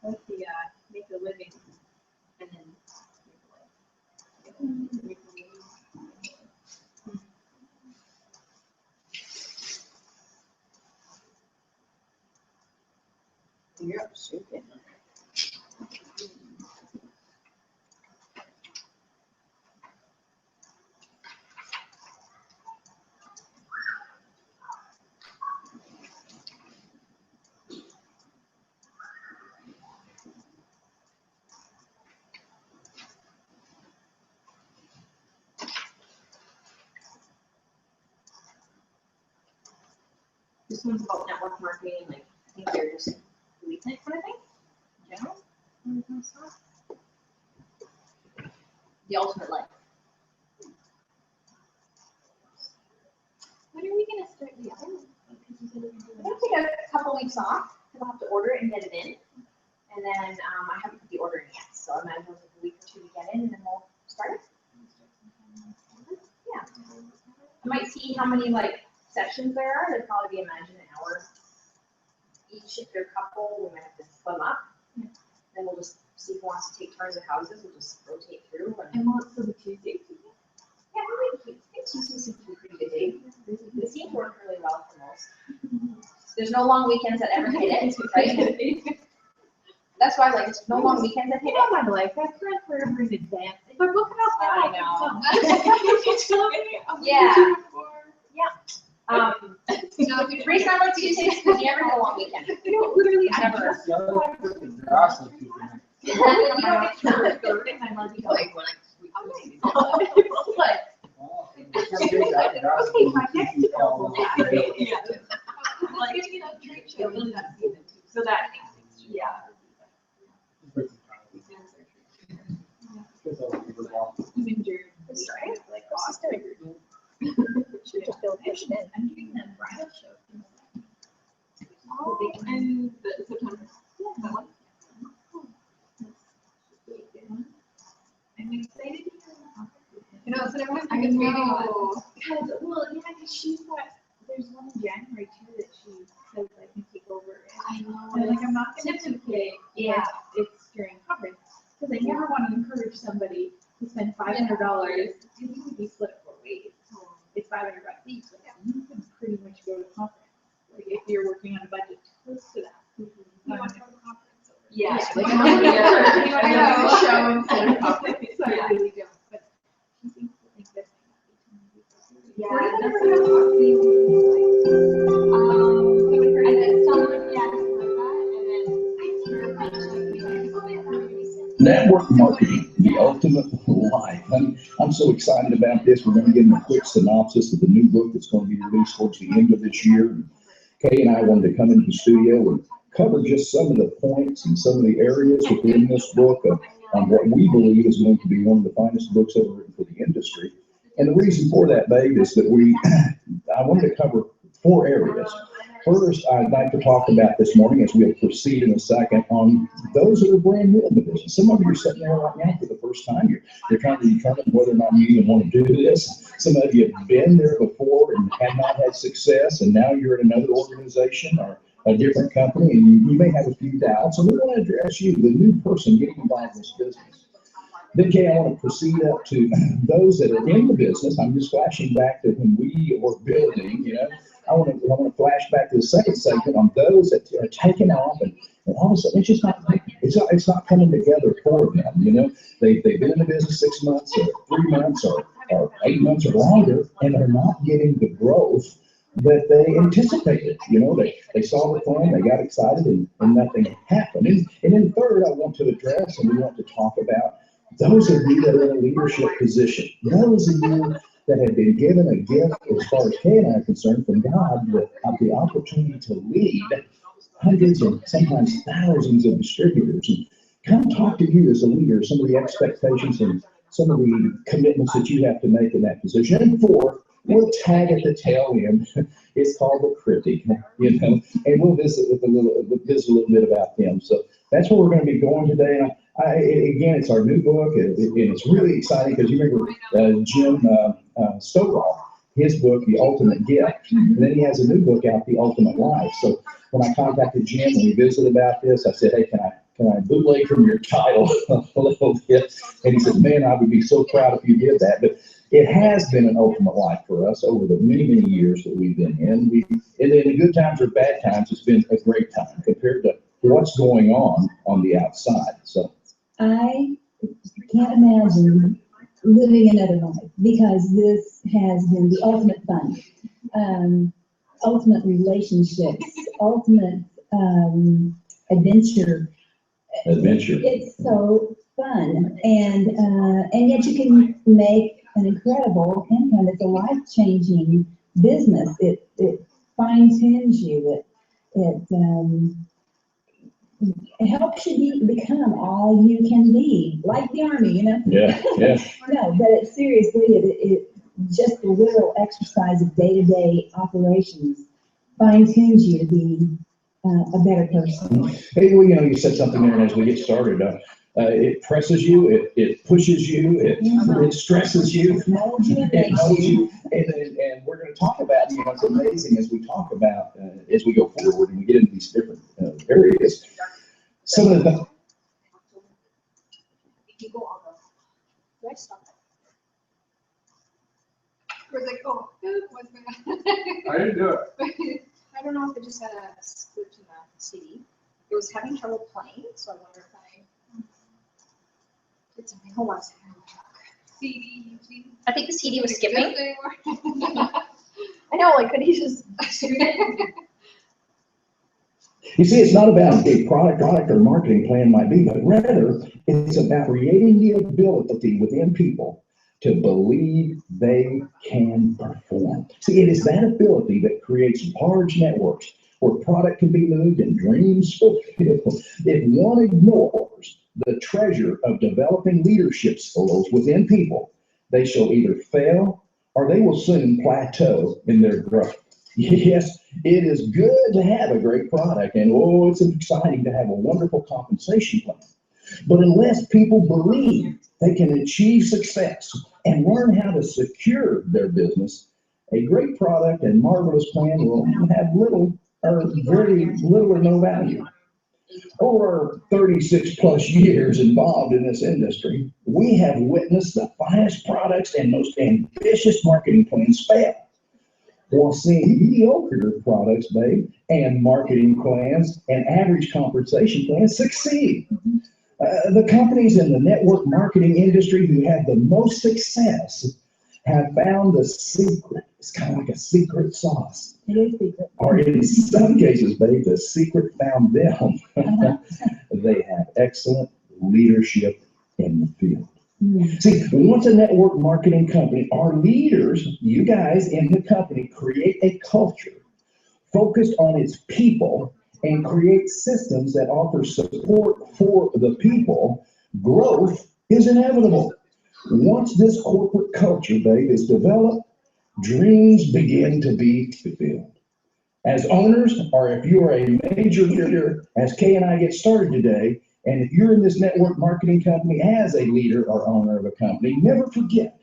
S3: Like the, make a living and then make a living.
S4: You're up stupid. This one's about network marketing, like, I think they're just weeknight kind of thing, in general. The ultimate life.
S3: are we gonna start the other one? Because you said we're gonna do
S4: I'm gonna take a couple weeks off, because I'll have to order it and get it in. And then, I haven't put the order in yet, so I might as well take a week or two to get in, and then we'll start it. Yeah. I might see how many, like, sessions there are, there'd probably be, imagine, an hour each. If they're a couple, we might have to split them up. Then we'll just see who wants to take turns at houses, we'll just rotate through.
S3: And will it still be Tuesday?
S4: Yeah, I think Tuesday seems to be a pretty good day. It seems to work really well for most. There's no long weekends that ever hit it, right? That's why, like, there's no long weekends that hit
S3: You know
S4: it.
S3: my life, I plan forever in advance. If I book it off,
S4: I
S3: then
S4: know.
S3: If you tell me, I'll book
S4: Yeah.
S3: it before.
S4: The reason I like Tuesdays is because you never have a long weekend.
S3: You know, literally, I
S4: Never.
S3: just. You know, it's the third and I'm already going.
S4: Like, when
S3: Like, okay, my next available Saturday. Yeah. Like, you know, trade show really that season too. So that, yeah. Even during.
S4: Sorry?
S3: Like, should just go push it in. I'm doing the bridal show. Oh, and the September. Yeah, that one. I'm excited to hear that.
S4: You know, so everyone's
S3: I
S4: waiting
S3: know. Because, well, yeah, because she's got, there's one in January too that she says I can take over.
S4: I know.
S3: And like, I'm not gonna pay if it's during conference, because I never want to encourage somebody to spend $500, because you could be split up 4 ways. It's $500 each, so you can pretty much go to conference, like if you're working on a budget close to that.
S4: You want to go to conference over?
S3: Yeah.
S4: Like,
S3: Like,
S4: I'm
S3: I'm
S4: here.
S3: gonna go show instead of conference, so I really don't, but she seems to think this might not be too
S4: Yeah,
S3: many.
S4: that's what I'm talking I did someone, yeah, like that, and then I think I might
S1: Network marketing, the ultimate life. I'm so excited about this. We're going to give them a quick synopsis of the new book that's going to be released towards the end of this year. Kay and I wanted to come into the studio and cover just some of the points and some of the areas within this book on what we believe is going to be one of the finest books ever written for the industry. And the reason for that, babe, is that I wanted to cover 4 areas. First, I'd like to talk about this morning, as we'll proceed in a second, on those that are brand new in the business. Some of you are sitting there right now for the first time. You're trying to determine whether or not you even want to do this. Some of you have been there before and have not had success, and now you're in another organization or a different company, and you may have a few doubts. And we want to address you, the new person getting involved in this business. Then, Kay, I want to proceed up to those that are in the business. I'm just flashing back to when we were building, I want to flash back to the second segment on those that are taking off, and all of a sudden it's not coming together for them. They've been in the business 6 months or 3 months or 8 months or longer, and they're not getting the growth that they anticipated. They saw the plan, they got excited, and nothing happened. And then third, I want to address, and we want to talk about those of you that are in a leadership position, those of you that have been given a gift, as far as Kay and I are concerned, from God, that have the opportunity to lead hundreds and sometimes thousands of distributors. And kind of talk to you as a leader, some of the expectations and some of the commitments that you have to make in that position. And fourth, we'll tag at the tail end. It's called the critic, and we'll visit a little bit about them. So that's where we're going to be going today. Again, it's our new book, and it's really exciting because you remember Jim Stovall, his book, The Ultimate Gift, and then he has a new book out, The Ultimate Life. So when I contacted Jim and we visited about this, I said, hey, can I bootleg from your title a little bit? And he said, man, I would be so proud if you did that. But it has been an ultimate life for us over the many, many years that we've been in. And in the good times or bad times, it's been a great time compared to what's going on the outside. So
S2: I can't imagine living another life, because this has been the ultimate fun, ultimate relationships, ultimate adventure. It's so fun, and yet you can make an incredible income. It's a life-changing business. It fine-tunes you. It helps you become all you can be, like the Army,
S1: Yeah.
S2: No, but seriously, just the little exercise of day-to-day operations fine-tunes you to be a better person.
S1: Hey, well, you said something there, and as we get started, it presses you, it pushes you, it stresses you.
S2: It molds you and
S1: It
S2: makes
S1: molds
S2: you.
S1: you, and we're going to talk about, it's amazing as we talk about, as we go forward and we get into these different areas. Some of the,
S4: If you go on the, do I stop that?
S3: We're like, oh, what's that?
S5: I didn't do it.
S4: I don't know if it just had a switch in the CD. It was having trouble playing, so I wonder if I did something. Hold on a second.
S3: CD,
S4: I think the CD was skipping.
S3: anymore.
S4: I know, like, could he just shoot it?
S1: you see, it's not about a product or marketing plan might be, but rather it's about creating the ability within people to believe they can perform. See, it is that ability that creates large networks where product can be moved and dreams fulfilled. If one ignores the treasure of developing leadership skills within people, they shall either fail or they will soon plateau in their growth. Yes, it is good to have a great product, and oh, it's exciting to have a wonderful compensation plan. But unless people believe they can achieve success and learn how to secure their business, a great product and marvelous plan will have little or very little or no value. Over 36 plus years involved in this industry, we have witnessed the finest products and most ambitious marketing plans fail, while seeing mediocre products, and marketing plans and average compensation plans succeed. The companies in the network marketing industry who have the most success have found the secret. It's kind of like a secret sauce.
S2: It is secret.
S1: Or in some cases, the secret found them. They have excellent leadership in the field. See, once a network marketing company, our leaders, you guys in the company, create a culture focused on its people and create systems that offer support for the people, growth is inevitable. Once this corporate culture, is developed, dreams begin to be fulfilled. As owners, or if you are a major leader, as Kay and I get started today, and if you're in this network marketing company as a leader or owner of a company, never forget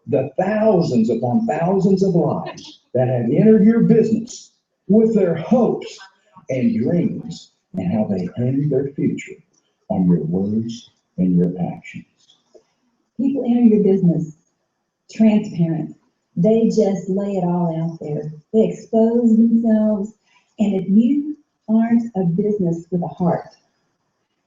S1: the thousands upon thousands of lives that have entered your business with their hopes and dreams, and how they hang their future on your words and your actions.
S2: People enter your business transparent. They just lay it all out there. They expose themselves. And if you aren't a business with a heart,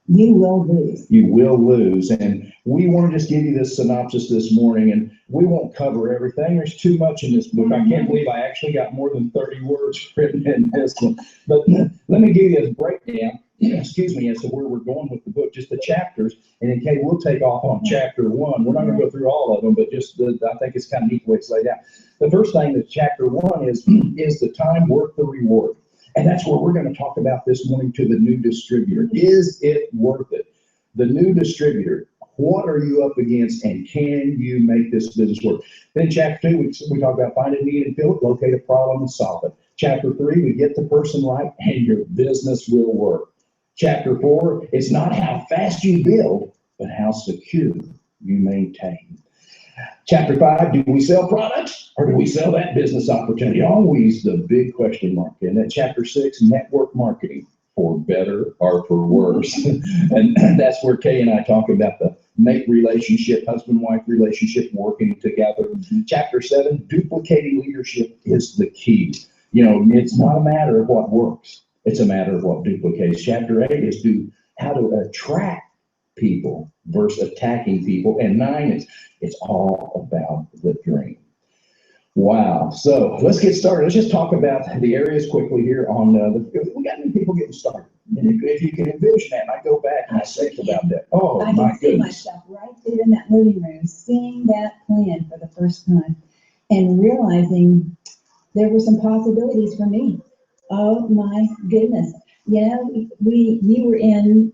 S2: you will lose.
S1: You will lose. And we want to just give you this synopsis this morning, and we won't cover everything. There's too much in this book. I can't believe I actually got more than 30 words written in this one. But let me give you a breakdown, excuse me, as to where we're going with the book, just the chapters. And then Kay, we'll take off on chapter 1. We're not going to go through all of them, but just I think it's kind of neat the way it's laid out. The first thing that chapter 1 is the time worth the reward. And that's what we're going to talk about this morning to the new distributor. Is it worth it? The new distributor, what are you up against, and can you make this business work? Then chapter 2, we talk about find a need and fill it, locate a problem and solve it. Chapter 3, we get the person right and your business will work. Chapter 4, it's not how fast you build, but how secure you maintain. Chapter 5, do we sell products or do we sell that business opportunity? Always the big question mark. And then chapter 6, network marketing, for better or for worse. And that's where Kay and I talk about the mate relationship, husband-wife relationship, working together. Chapter 7, duplicating leadership is the key. It's not a matter of what works. It's a matter of what duplicates. Chapter 8 is how to attract people versus attacking people. And 9 it's all about the dream. Wow. So let's get started. Let's just talk about the areas quickly here on we got new people getting started. And if you can envision that, and I go back and I think about that. Oh,
S2: I
S1: my
S2: can see
S1: goodness.
S2: myself right there in that living room, seeing that plan for the first time and realizing there were some possibilities for me. Oh my goodness. You were in,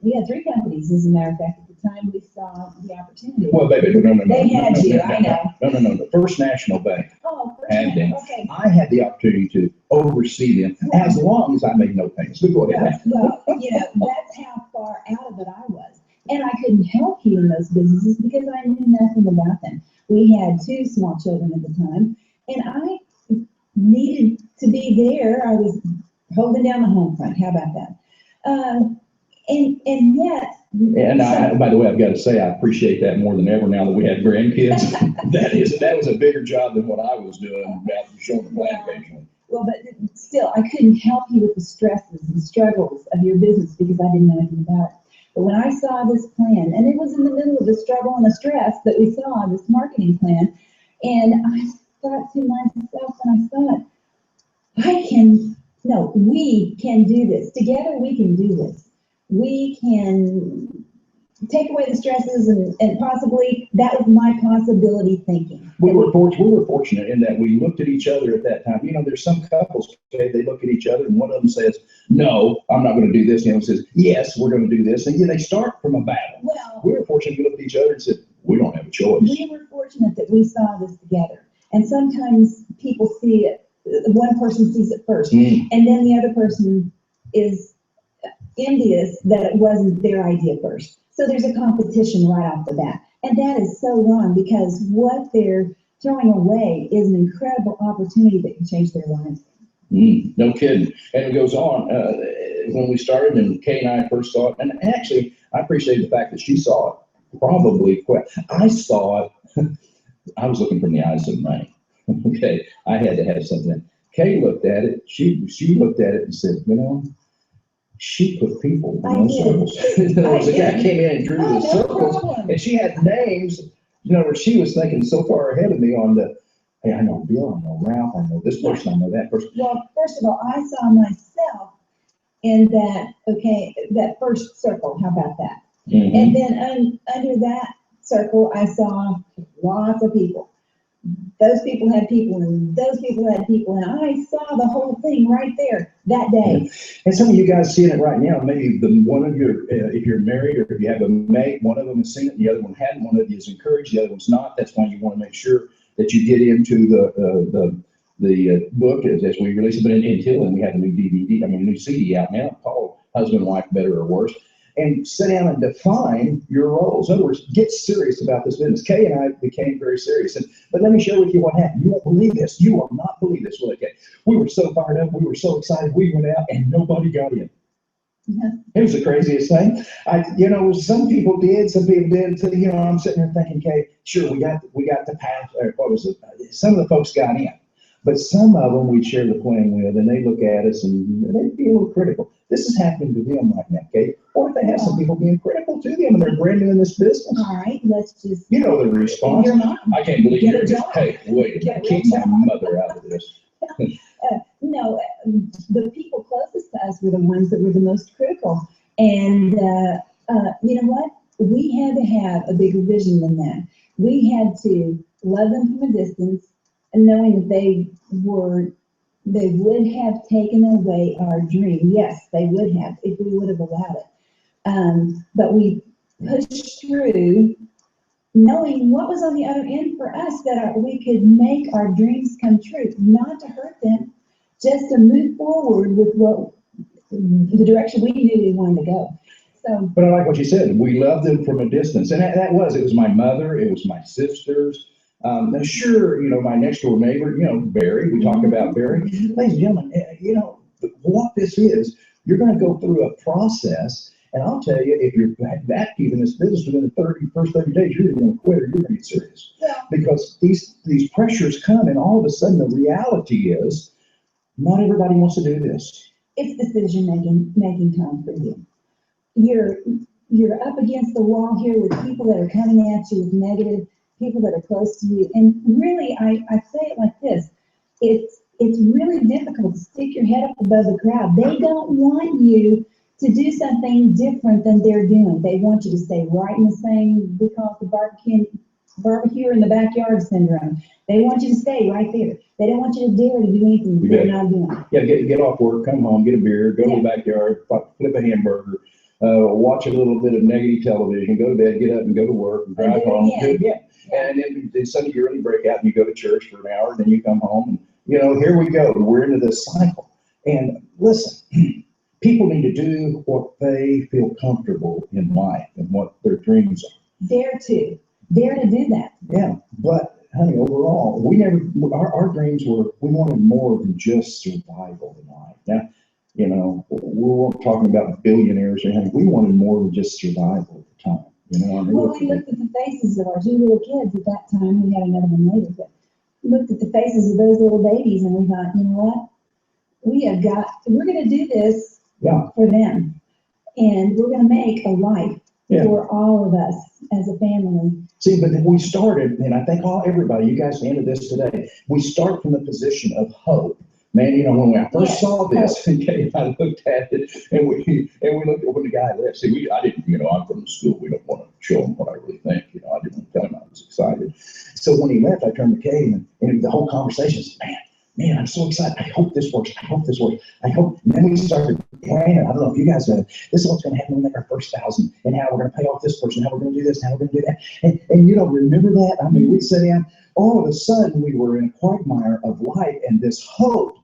S2: we had 3 companies, as a matter of fact, at the time we saw the opportunity.
S1: Well, baby, no.
S2: They had
S1: no,
S2: to,
S1: no,
S2: I know.
S1: No. The First National Bank
S2: Oh, first
S1: had
S2: time,
S1: them.
S2: okay.
S1: I had the opportunity to oversee them as long as I made no payments. But go ahead.
S2: Well, that's how far out of it I was. And I couldn't help you in those businesses because I knew nothing about them. We had 2 small children at the time, and I needed to be there. I was holding down the home front. How about that? And yet.
S1: And by the way, I've got to say, I appreciate that more than ever now that we have grandkids. That was a bigger job than what I was doing, about showing the plan occasionally.
S2: Well, but still, I couldn't help you with the stresses and struggles of your business because I didn't know anything about it. But when I saw this plan, and it was in the middle of the struggle and the stress that we saw this marketing plan, and I thought to myself when I saw it, we can do this. Together we can do this. We can take away the stresses and possibly, that was my possibility thinking.
S1: We were fortunate in that we looked at each other at that time. There's some couples, okay, they look at each other and one of them says, no, I'm not going to do this. The other one says, yes, we're going to do this. And they start from a battle.
S2: Well,
S1: We were fortunate to look at each other and said, we don't have a choice.
S2: we were fortunate that we saw this together. And sometimes people see it, one person sees it first, and then the other person is envious that it wasn't their idea first. So there's a competition right off the bat. And that is so wrong because what they're throwing away is an incredible opportunity that can change their lives.
S1: No kidding. And it goes on. When we started and Kay and I first saw it, and actually I appreciate the fact that she saw it probably quick. I saw it. I was looking from the eyes of money. Okay. I had to have something. Kay looked at it. She looked at it and said, she put people in those circles. There was a guy came in and drew the circles, and she had names, where she was thinking so far ahead of me on hey, I know Bill, I know Ralph, I know this person, I know that person.
S2: Well, first of all, I saw myself in that first circle. How about that?
S1: Mm-hmm.
S2: And then under that circle, I saw lots of people. Those people had people, and those people had people, and I saw the whole thing right there that day.
S1: Yeah. And some of you guys seeing it right now, maybe one of you, if you're married or if you have a mate, one of them has seen it, the other one hadn't, one of you is encouraged, the other one's not. That's why you want to make sure that you get into the book as we release it. But until then, we have a new new CD out now called Husband, Wife, Better or Worse. And sit down and define your roles. In other words, get serious about this business. Kay and I became very serious. But let me share with you what happened. You won't believe this. You will not believe this, will it, Kay? We were so fired up. We were so excited. We went out and nobody got in.
S2: Yeah.
S1: It was the craziest thing. Some people did, So, I'm sitting there thinking, Kay, sure, we got the pass. Or what was it? Some of the folks got in. But some of them we share the plan with, and they look at us and they be a little critical. This is happening to them right now, Kate. Or if they have some people being critical to them and they're brand new in this business.
S2: All right, let's just.
S1: The response.
S2: Your mom.
S1: I can't believe
S2: Get a
S1: you're just,
S2: job.
S1: hey, wait,
S2: Get a
S1: keep
S2: real
S1: my
S2: job.
S1: mother out of this.
S2: No, the people closest to us were the ones that were the most critical. And you know what? We had to have a bigger vision than that. We had to love them from a distance, and knowing that they would have taken away our dream. Yes, they would have if we would have allowed it. But we pushed through, knowing what was on the other end for us, that we could make our dreams come true, not to hurt them, just to move forward with the direction we knew we wanted to go. So,
S1: but I like what you said. We loved them from a distance, and it was my mother, it was my sisters. Now, sure, my next door neighbor, Barry. We talk about Barry. Ladies and gentlemen, what this is, you're going to go through a process. And I'll tell you, if you're active in this business within the first 30 days, you're going to quit or you're going to get serious.
S2: yeah.
S1: Because these pressures come, and all of a sudden the reality is not everybody wants to do this.
S2: It's decision making time for you. You're up against the wall here with people that are coming at you with negative, people that are close to you. And really, I say it like this. It's really difficult to stick your head up above the crowd. They don't want you to do something different than they're doing. They want you to stay right in the same, we call it the barbecue in the backyard syndrome. They want you to stay right there. They don't want you to dare to do anything that they're not doing.
S1: Yeah, get off work, come home, get a beer, go to the backyard, flip a hamburger, watch a little bit of negative television, go to bed, get up and go to work and drive
S2: And do it
S1: home,
S2: again.
S1: do it again. And then Sunday you really break out and you go to church for an hour, and then you come home and, here we go. We're into this cycle. And listen, people need to do what they feel comfortable in life and what their dreams are.
S2: Dare to do that.
S1: Yeah, but honey, overall, our dreams were, we wanted more than just survival in life. Now, we weren't talking about billionaires or anything. We wanted more than just survival at the time.
S2: Well, we looked at the faces of our two little kids at that time. We had another one later, but looked at the faces of those little babies and we thought, you know what? We're going to do this for them. And we're going to make a life for all of us as a family.
S1: See, but we started, and I think everybody, you guys ended this today, we start from the position of hope. Man, when I first saw this, okay, I looked at it, and we looked at when the guy left. See, I didn't, I'm from the school. We don't want to show him what I really think. I didn't want to tell him I was excited. So when he left, I turned to Kay, and the whole conversation was, man, I'm so excited. I hope this works. I hope this works. I hope. And then we started planning. I don't know if you guys know, this is what's going to happen when we make our first 1,000, and how we're going to pay off this person, how we're going to do this, how we're going to do that. And remember that? I mean, we'd sit down. All of a sudden, we were in a quagmire of life, and this hope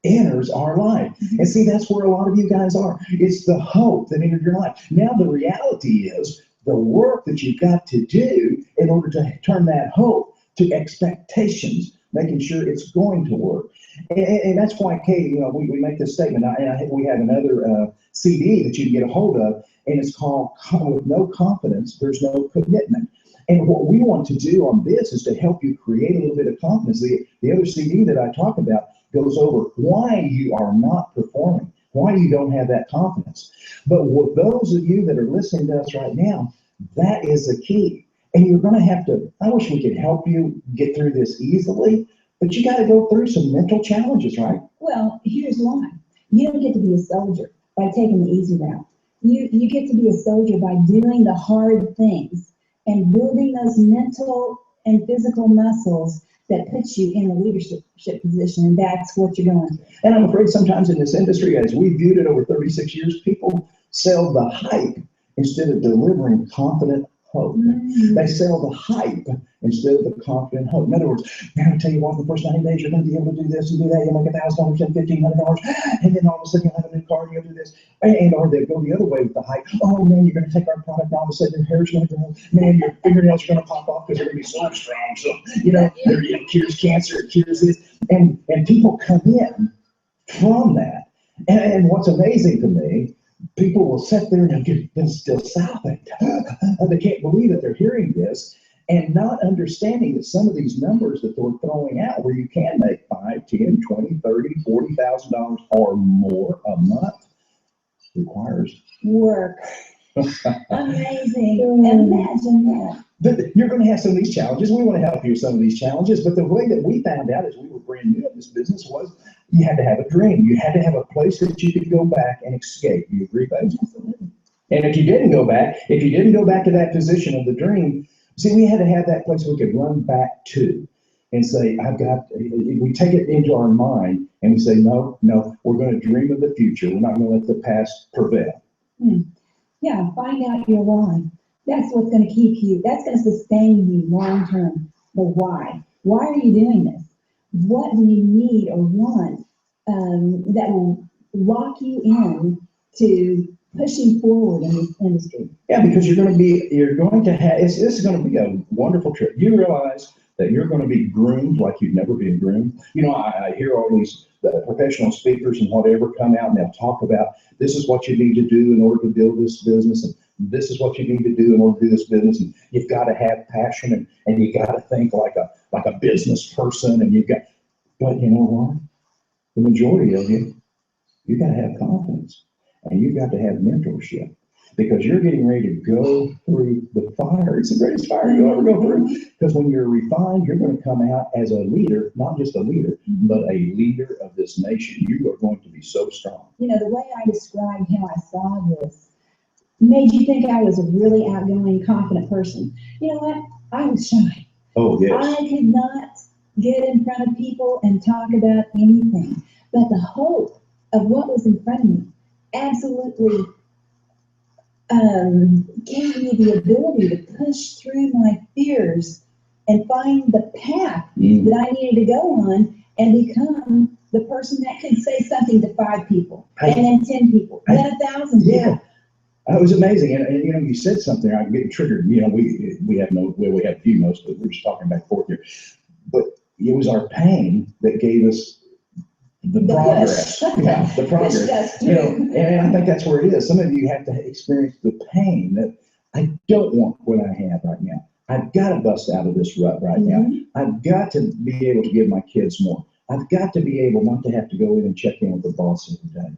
S1: enters our life. And see, that's where a lot of you guys are. It's the hope that entered your life. Now, the reality is the work that you've got to do in order to turn that hope to expectations, making sure it's going to work. And that's why, Kate, we make this statement, and I think we have another CD that you can get a hold of, and it's called With No Confidence, There's No Commitment. And what we want to do on this is to help you create a little bit of confidence. The other CD that I talk about goes over why you are not performing, why you don't have that confidence. But with those of you that are listening to us right now, that is the key. And you're going to have to, I wish we could help you get through this easily, but you got to go through some mental challenges, right?
S2: Well, here's why. You don't get to be a soldier by taking the easy route. You get to be a soldier by doing the hard things and building those mental and physical muscles that puts you in a leadership position, and that's what you're going to.
S1: And I'm afraid sometimes in this industry, as we viewed it over 36 years, people sell the hype instead of delivering confident hope.
S2: Mm-hmm.
S1: They sell the hype instead of the confident hope. In other words, man, I tell you what, the first 90 days you're going to be able to do this and do that. You'll make $1,000 and $1,500, and then all of a sudden you'll have a new car and you'll do this. Or they go the other way with the hype. Oh man, you're going to take our product, and all of a sudden your hair's going to grow. Man, your fingernails are going to pop off because they're going to be so strong. So it cures cancer, it cures this, and people come in from that. And what's amazing to me, people will sit there and they're still sobbing. They can't believe that they're hearing this and not understanding that some of these numbers that they're throwing out, where you can make $5, $10, $20, $30, $40,000 or more a month, requires
S2: work. Amazing. Imagine that.
S1: But you're going to have some of these challenges. We want to help you with some of these challenges. But the way that we found out as we were brand new in this business was you had to have a dream. You had to have a place that you could go back and escape. You agree, babe?
S2: Absolutely.
S1: And if you didn't go back to that position of the dream, see, we had to have that place we could run back to and say, we take it into our mind and we say, no, we're going to dream of the future. We're not going to let the past prevail.
S2: Yeah, find out your why. That's what's going to keep you, that's going to sustain you long term. The why. Why are you doing this? What do you need or want that will lock you in to pushing forward in this industry?
S1: Yeah, because this is going to be a wonderful trip. You realize that you're going to be groomed like you've never been groomed. I hear all these professional speakers and whatever come out and they'll talk about this is what you need to do in order to build this business, and this is what you need to do in order to do this business, and you've got to have passion and you got to think like a business person, and but you know what? The majority of you got to have confidence and you've got to have mentorship. Because you're getting ready to go through the fire. It's the greatest fire you'll ever go through. Because when you're refined, you're going to come out as a leader, not just a leader, but a leader of this nation. You are going to be so strong.
S2: The way I described how I saw this made you think I was a really outgoing, confident person. You know what? I was shy.
S1: Oh, yes.
S2: I could not get in front of people and talk about anything. But the hope of what was in front of me absolutely gave me the ability to push through my fears and find the path that I needed to go on and become the person that could say something to 5 people, and then 10 people, and then 1,000 people.
S1: Yeah. It was amazing, and you know, you said something. I'm getting triggered. You know, we have a few notes, but we're just talking back and forth here. But it was our pain that gave us the progress. Yeah, the progress. You know, and I think that's where it is. Some of you have to experience the pain that I don't want what I have right now. I've got to bust out of this rut right now. I've got to be able to give my kids more. I've got to be able not to have to go in and check in with the boss every day.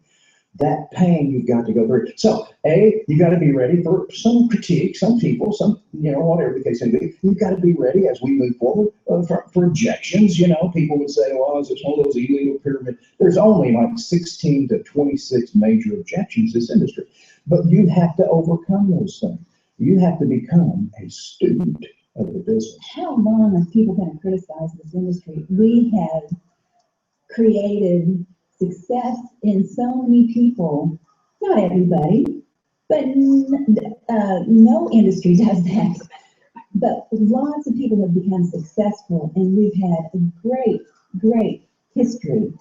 S1: That pain you've got to go through. So, you got to be ready for some critique, some people, some, you know, whatever the case may be. You've got to be ready as we move forward for objections. You know, people would say, well, is this one of those illegal pyramids? There's only like 16 to 26 major objections to this industry. But you have to overcome those things. You have to become a student of the business.
S2: How long have people going to criticize this industry? We have created success in so many people, not everybody, but no industry does that. But lots of people have become successful, and we've had a great history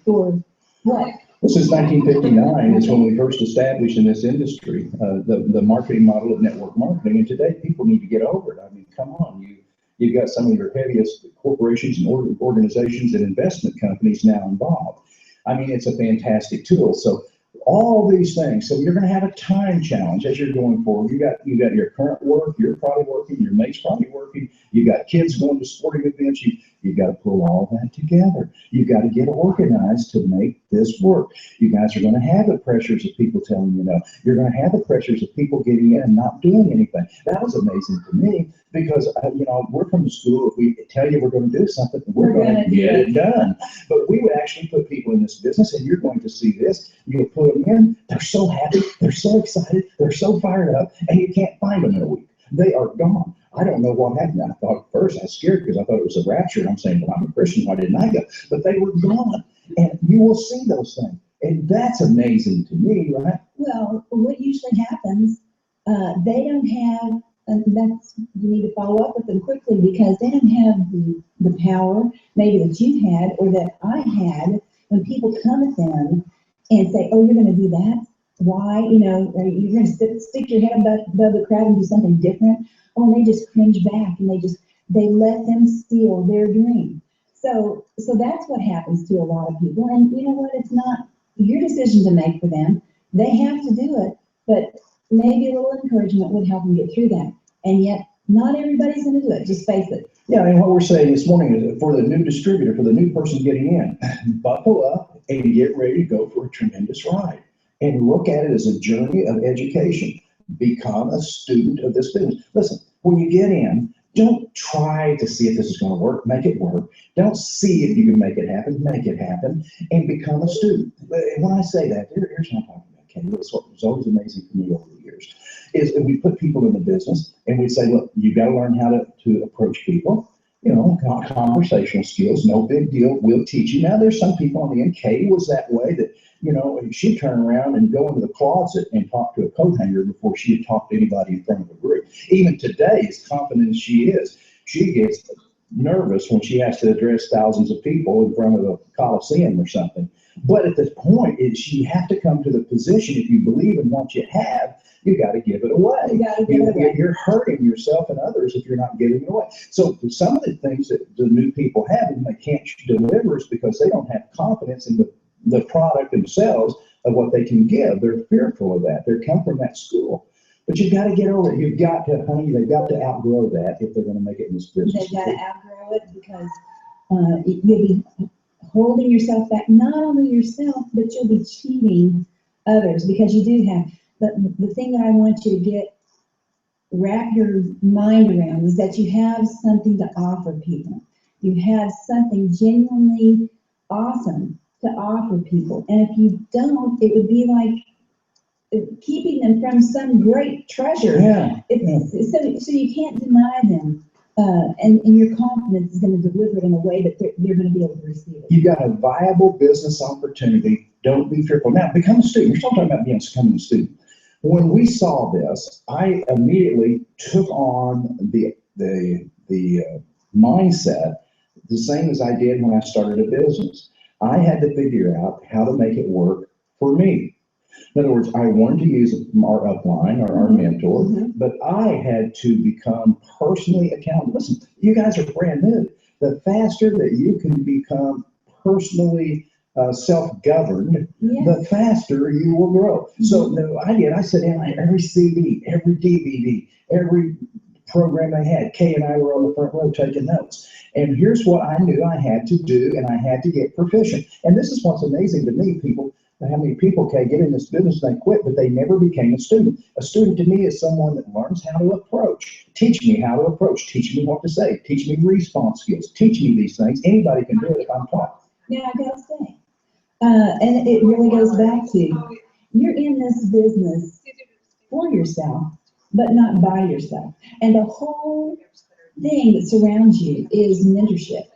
S2: for what?
S1: Well, since 1959 is when we first established in this industry the marketing model of network marketing, and today people need to get over it. I mean, come on, you've got some of your heaviest corporations and organizations and investment companies now involved. I mean, it's a fantastic tool. So all these things. So you're going to have a time challenge as you're going forward. You got your current work. You're probably working. Your mate's probably working. You got kids going to sporting events. You've got to pull all that together. You've got to get organized to make this work. You guys are going to have the pressures of people telling you no. You're going to have the pressures of people getting in and not doing anything. That was amazing to me because, you know, we're from the school. If we tell you we're going to do something, we're going to get it done. But we would actually put people in this business, and you're going to see this. You would put them in. They're so happy. They're so excited. They're so fired up, and you can't find them in a week. They are gone. I don't know what happened. I thought at first I was scared because I thought it was a rapture. And I'm saying, well, I'm a Christian. Why didn't I go? But they were gone. And you will see those things. And that's amazing to me, right?
S2: Well, what usually happens, they don't have, and that's, you need to follow up with them quickly because they don't have the power maybe that you had or that I had when people come at them and say, oh, you're going to do that? Why? You know, you're going to stick your head above the crowd and do something different? Oh, and they just cringe back and they let them steal their dream. So that's what happens to a lot of people. And you know what? It's not your decision to make for them. They have to do it, but maybe a little encouragement would help them get through that. And yet, not everybody's going to do it. Just face it.
S1: Yeah, and what we're saying this morning is for the new distributor, for the new person getting in, buckle up and get ready to go for a tremendous ride. And look at it as a journey of education. Become a student of this business. Listen, when you get in, don't try to see if this is going to work. Make it work. Don't see if you can make it happen. Make it happen and become a student. When I say that, here's what I'm talking about, Kenny. It's what was always amazing for me over the years is if we put people in the business and we say, look, you've got to learn how to approach people. You know, conversational skills, no big deal. We'll teach you. Now, there's some people on the end. Katie was that way that, you know, she'd turn around and go into the closet and talk to a coat hanger before she'd talk to anybody in front of a group. Even today, as confident as she is, she gets nervous when she has to address thousands of people in front of a coliseum or something. But at this point, you have to come to the position, if you believe in what you have, you got to give it away. You're hurting yourself and others if you're not giving it away. So some of the things that the new people have and they can't deliver is because they don't have confidence in the product themselves of what they can give. They're fearful of that. They come from that school. But you've got to get over it. You've got to, honey, they've got to outgrow that if they're going to make it in this business.
S2: They've got to outgrow it because you'll be holding yourself back, not only yourself, but you'll be cheating others because you do have. The thing that I want you to wrap your mind around is that you have something to offer people. You have something genuinely awesome to offer people. And if you don't, it would be like keeping them from some great treasure.
S1: Yeah.
S2: So you can't deny them. And your confidence is going to deliver it in a way that they're going to be able to receive it.
S1: You've got a viable business opportunity. Don't be fearful. Now, become a student. We're still talking about becoming a student. When we saw this, I immediately took on the mindset, the same as I did when I started a business. I had to figure out how to make it work for me. In other words, I wanted to use our upline or our mentor, but I had to become personally accountable. Listen, you guys are brand new. The faster that you can become personally self-governed, the faster you will grow. So I sat down on every CD, every DVD, every program I had. Kay and I were on the front row taking notes. And here's what I knew I had to do, and I had to get proficient. And this is what's amazing to me, people. How many people can get in this business and they quit, but they never became a student. A student to me is someone that learns how to approach. Teach me how to approach. Teach me what to say. Teach me response skills. Teach me these things. Anybody can do it if I'm taught.
S2: Now, I gotta say, and it really goes back to, you're in this business for yourself, but not by yourself. And the whole thing that surrounds you is mentorship.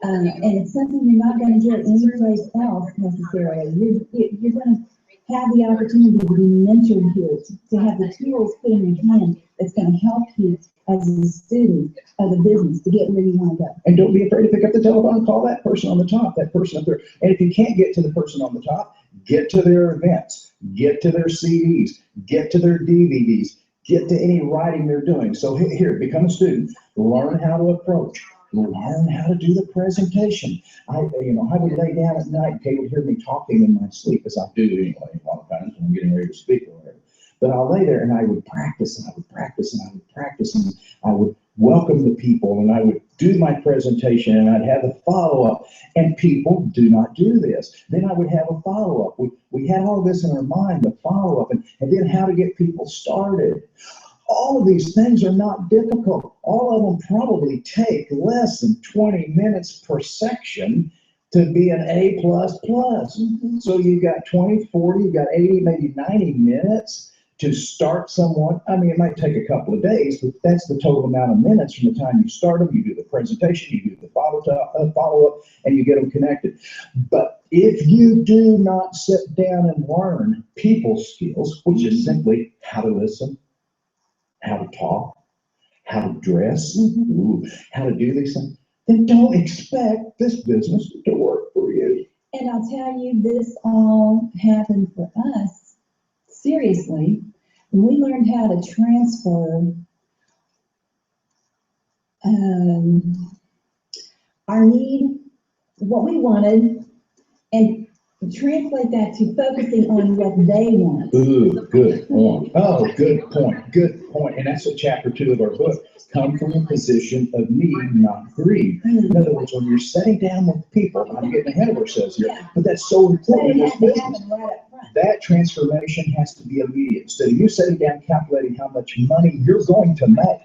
S2: And it's something you're not going to get anyplace else necessarily. You're going to have the opportunity to be mentored here, to have the tools put in your hand that's going to help you as a student of the business to get where you want to go.
S1: And don't be afraid to pick up the telephone and call that person on the top, that person up there. And if you can't get to the person on the top, get to their events, get to their CDs, get to their DVDs, get to any writing they're doing. So here, become a student, learn how to approach. Learn how to do the presentation. I would lay down at night, Kay would hear me talking in my sleep, as I do anyway, a lot of times when I'm getting ready to speak or whatever. But I'll lay there and I would practice and I would practice and I would practice and I would welcome the people and I would do my presentation and I'd have a follow-up. And people do not do this. Then I would have a follow-up. We had all this in our mind, the follow-up, and then how to get people started. All of these things are not difficult. All of them probably take less than 20 minutes per section to be an A++. So you've got 20, 40, you've got 80, maybe 90 minutes to start someone. I mean, it might take a couple of days, but that's the total amount of minutes from the time you start them. You do the presentation, you do the follow-up, and you get them connected. But if you do not sit down and learn people skills, which is simply how to listen, how to talk, how to dress, how to do these things, then don't expect this business to work for you.
S2: And I'll tell you, this all happened for us, seriously, when we learned how to transfer our need, what we wanted, and translate that to focusing on what they want.
S1: Ooh, good point. Oh, good point. Good point. And that's what chapter 2 of our book. Come from a position of need, not greed. In other words, when you're sitting down with people, I'm getting ahead of ourselves here, but that's so important in this business. That transformation has to be immediate. Instead of you sitting down calculating how much money you're going to make,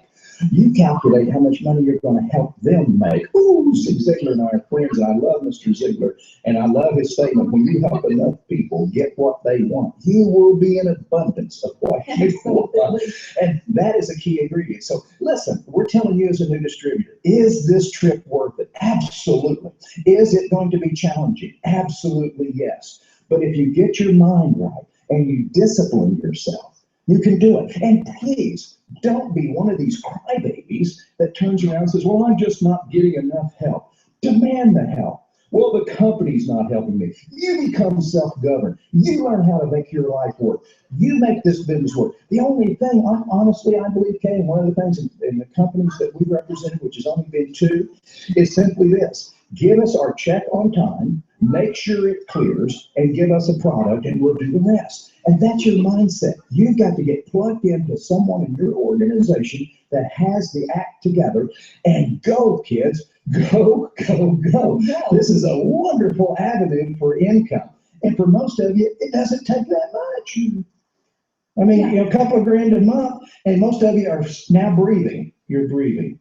S1: you calculate how much money you're going to help them make. Ooh, Zig Ziglar and I are friends, and I love Mr. Ziglar, and I love his statement, when you help enough people get what they want, you will be in abundance of what you want. And that is a key ingredient. So listen, we're telling you as a new distributor, is this trip worth it? Absolutely. Is it going to be challenging? Absolutely, yes. But if you get your mind right and you discipline yourself, you can do it. And please, don't be one of these crybabies that turns around and says, well, I'm just not getting enough help. Demand the help. Well, the company's not helping me. You become self-governed. You learn how to make your life work. You make this business work. The only thing, honestly, I believe, Kay, one of the things in the companies that we represented, which has only been 2, is simply this. Give us our check on time, make sure it clears, and give us a product, and we'll do the rest. And that's your mindset. You've got to get plugged into someone in your organization that has the act together, and go, kids. Go, go, go. This is a wonderful avenue for income. And for most of you, it doesn't take that much. I mean, a couple of grand a month, and most of you are now breathing. You're breathing,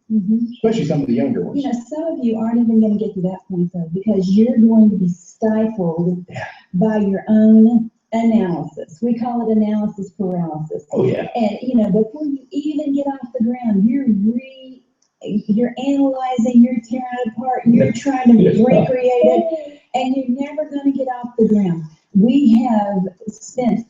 S1: especially some of the younger ones.
S2: Some of you aren't even going to get to that point, though, because you're going to be stifled by your own analysis. We call it analysis paralysis.
S1: Oh, yeah.
S2: And, before you even get off the ground, you're analyzing, you're tearing it apart, you're trying to recreate it, and you're never going to get off the ground. We have spent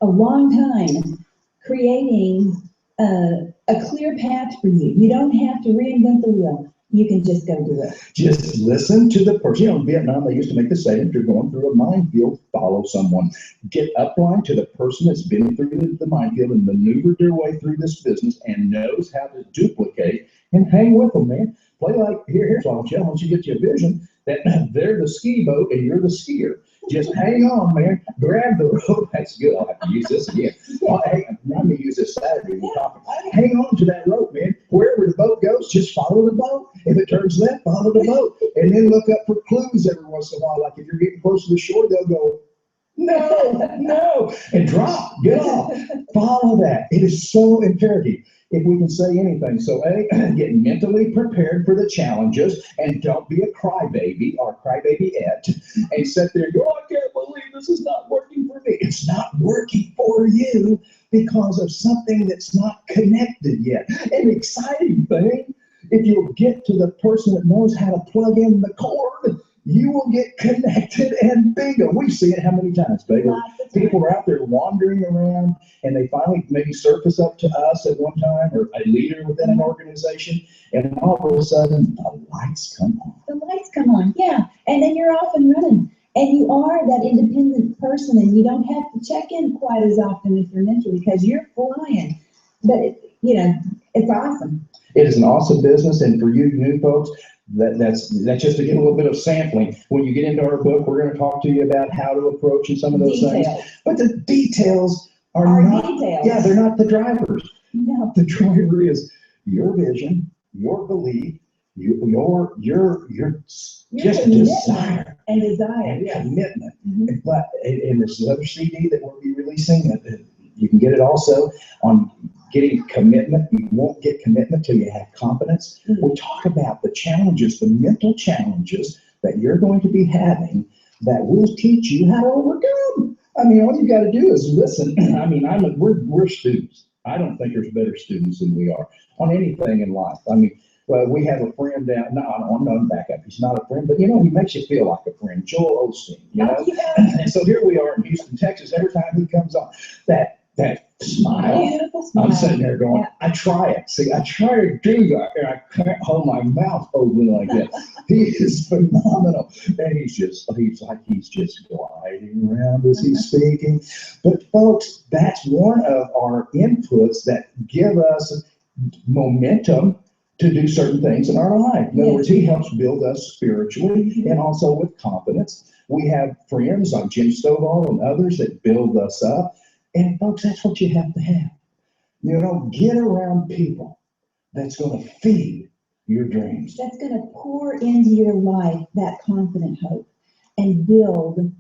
S2: a long time creating a clear path for you. You don't have to reinvent the wheel. You can just go do it.
S1: Just listen to the person. You know, in Vietnam, they used to make the saying, if you're going through a minefield, follow someone. Get upline to the person that's been through the minefield and maneuvered their way through this business and knows how to duplicate, and hang with them, man. Play like, here's what I'll tell you, once you get your vision, that they're the ski boat and you're the skier. Just hang on, man. Grab the rope. That's good. I'll have to use this again. I'm going to use this Saturday. We're talking. Hang on to that rope, man. Wherever the boat goes, just follow the boat. If it turns left, follow the boat. And then look up for clues every once in a while. Like if you're getting close to the shore, they'll go, no, and drop, get off. Follow that. It is so imperative if we can say anything. So get mentally prepared for the challenges and don't be a crybaby or crybaby-ette and sit there and go, I can't believe this is not working for me. It's not working for you because of something that's not connected yet. An exciting thing, if you'll get to the person that knows how to plug in the cord, you will get connected and bingo. We see it how many times, baby? People are out there wandering around and they finally maybe surface up to us at one time or a leader within an organization, and all of a sudden the lights come on.
S2: The lights come on, yeah. And then you're off and running. And you are that independent person and you don't have to check in quite as often with your mentor because you're flying. But, it's awesome.
S1: It is an awesome business, and for you new folks, that's just to get a little bit of sampling. When you get into our book, we're going to talk to you about how to approach and some of those things. But the details are not.
S2: Details.
S1: Yeah, they're not the drivers.
S2: No.
S1: The driver is your vision, your belief, your just desire
S2: and desire
S1: and
S2: yes.
S1: commitment.
S2: Mm-hmm.
S1: But in this other CD that we'll be releasing, you can get it also on getting commitment. You won't get commitment till you have confidence.
S2: Mm-hmm.
S1: We talk about the challenges, the mental challenges that you're going to be having that will teach you how to overcome. I mean, all you got to do is listen. I mean, we're students. I don't think there's better students than we are on anything in life. I mean, well, we have a friend down. No, I'm not back up. He's not a friend, but he makes you feel like a friend. Joel Osteen, And so here we are in Houston, Texas. Every time he comes on, that smile.
S2: Beautiful smile.
S1: I'm sitting there going, I try it. See, I try to do that, and I can't hold my mouth open like that. He is phenomenal, and he's just gliding around as he's speaking. But folks, that's one of our inputs that give us momentum to do certain things in our life. In other words, he helps build us spiritually and also with confidence. We have friends like Jim Stovall and others that build us up. And folks, that's what you have to have. Get around people that's going to feed your dreams.
S2: That's going to pour into your life that confident hope and build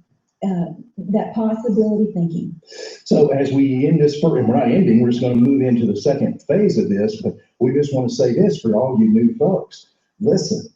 S2: that possibility thinking. So
S1: as we end this, and we're not ending, we're just going to move into the second phase of this, but we just want to say this for all you new folks. Listen,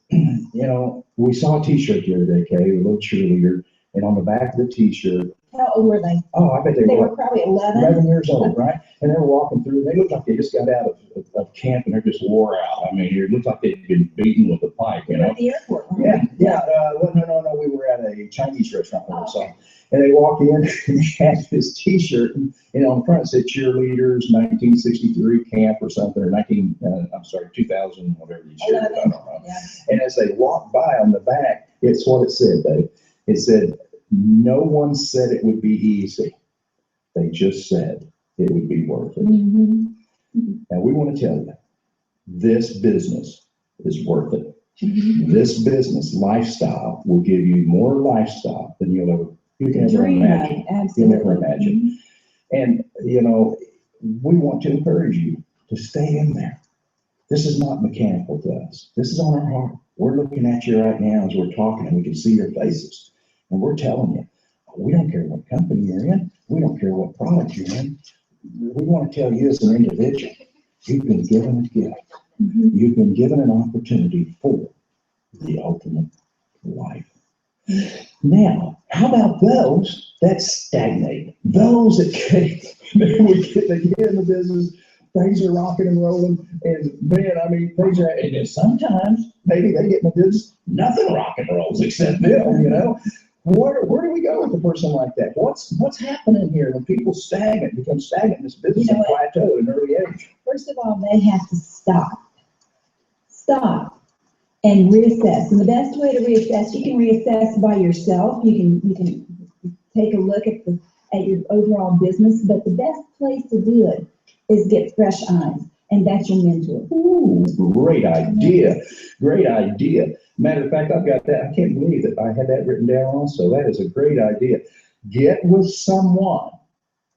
S1: we saw a t-shirt the other day, Kay, a little cheerleader, and on the back of the t-shirt,
S2: how old were they?
S1: Oh, I bet
S2: they were probably
S1: 11 years old, right? And they were walking through, and they looked like they just got out of camp and they're just wore out. I mean, it looked like they'd been beaten with a pipe,
S2: At the airport.
S1: Yeah. No, we were at a Chinese restaurant when I saw them. And they walked in and they had this t-shirt, and on the front it said cheerleaders, 1963 camp or something, or 2000, whatever you shared, I don't know. Yeah. And as they walked by on the back, it's what it said, Dave. It said, no one said it would be easy. They just said it would be worth it. Mm-hmm. And we want to tell you, this business is worth it. Mm-hmm. This business lifestyle will give you more lifestyle than you can ever imagine. You'll never imagine. Mm-hmm. And, we want to encourage you to stay in there. This is not mechanical to us. This is on our heart. We're looking at you right now as we're talking, and we can see your faces. And we're telling you, we don't care what company you're in. We don't care what product you're in. We want to tell you as an individual, you've been given a gift. Mm-hmm. You've been given an opportunity for the ultimate life. Now, how about those that stagnate? Those that they get in the business, things are rocking and rolling, and man, I mean, and then sometimes maybe they get in the business, nothing rock and rolls except them, Where do we go with a person like that? What's happening here when people become stagnant in this business
S2: You know
S1: and plateau at an early age?
S2: First of all, they have to stop and reassess. And the best way to reassess, you can reassess by yourself. You can take a look at your overall business, but the best place to do it is get fresh eyes, and that's your mentor.
S1: Ooh, great idea. Great idea. Matter of fact, I've got that. I can't believe that I had that written down also. That is a great idea. Get with someone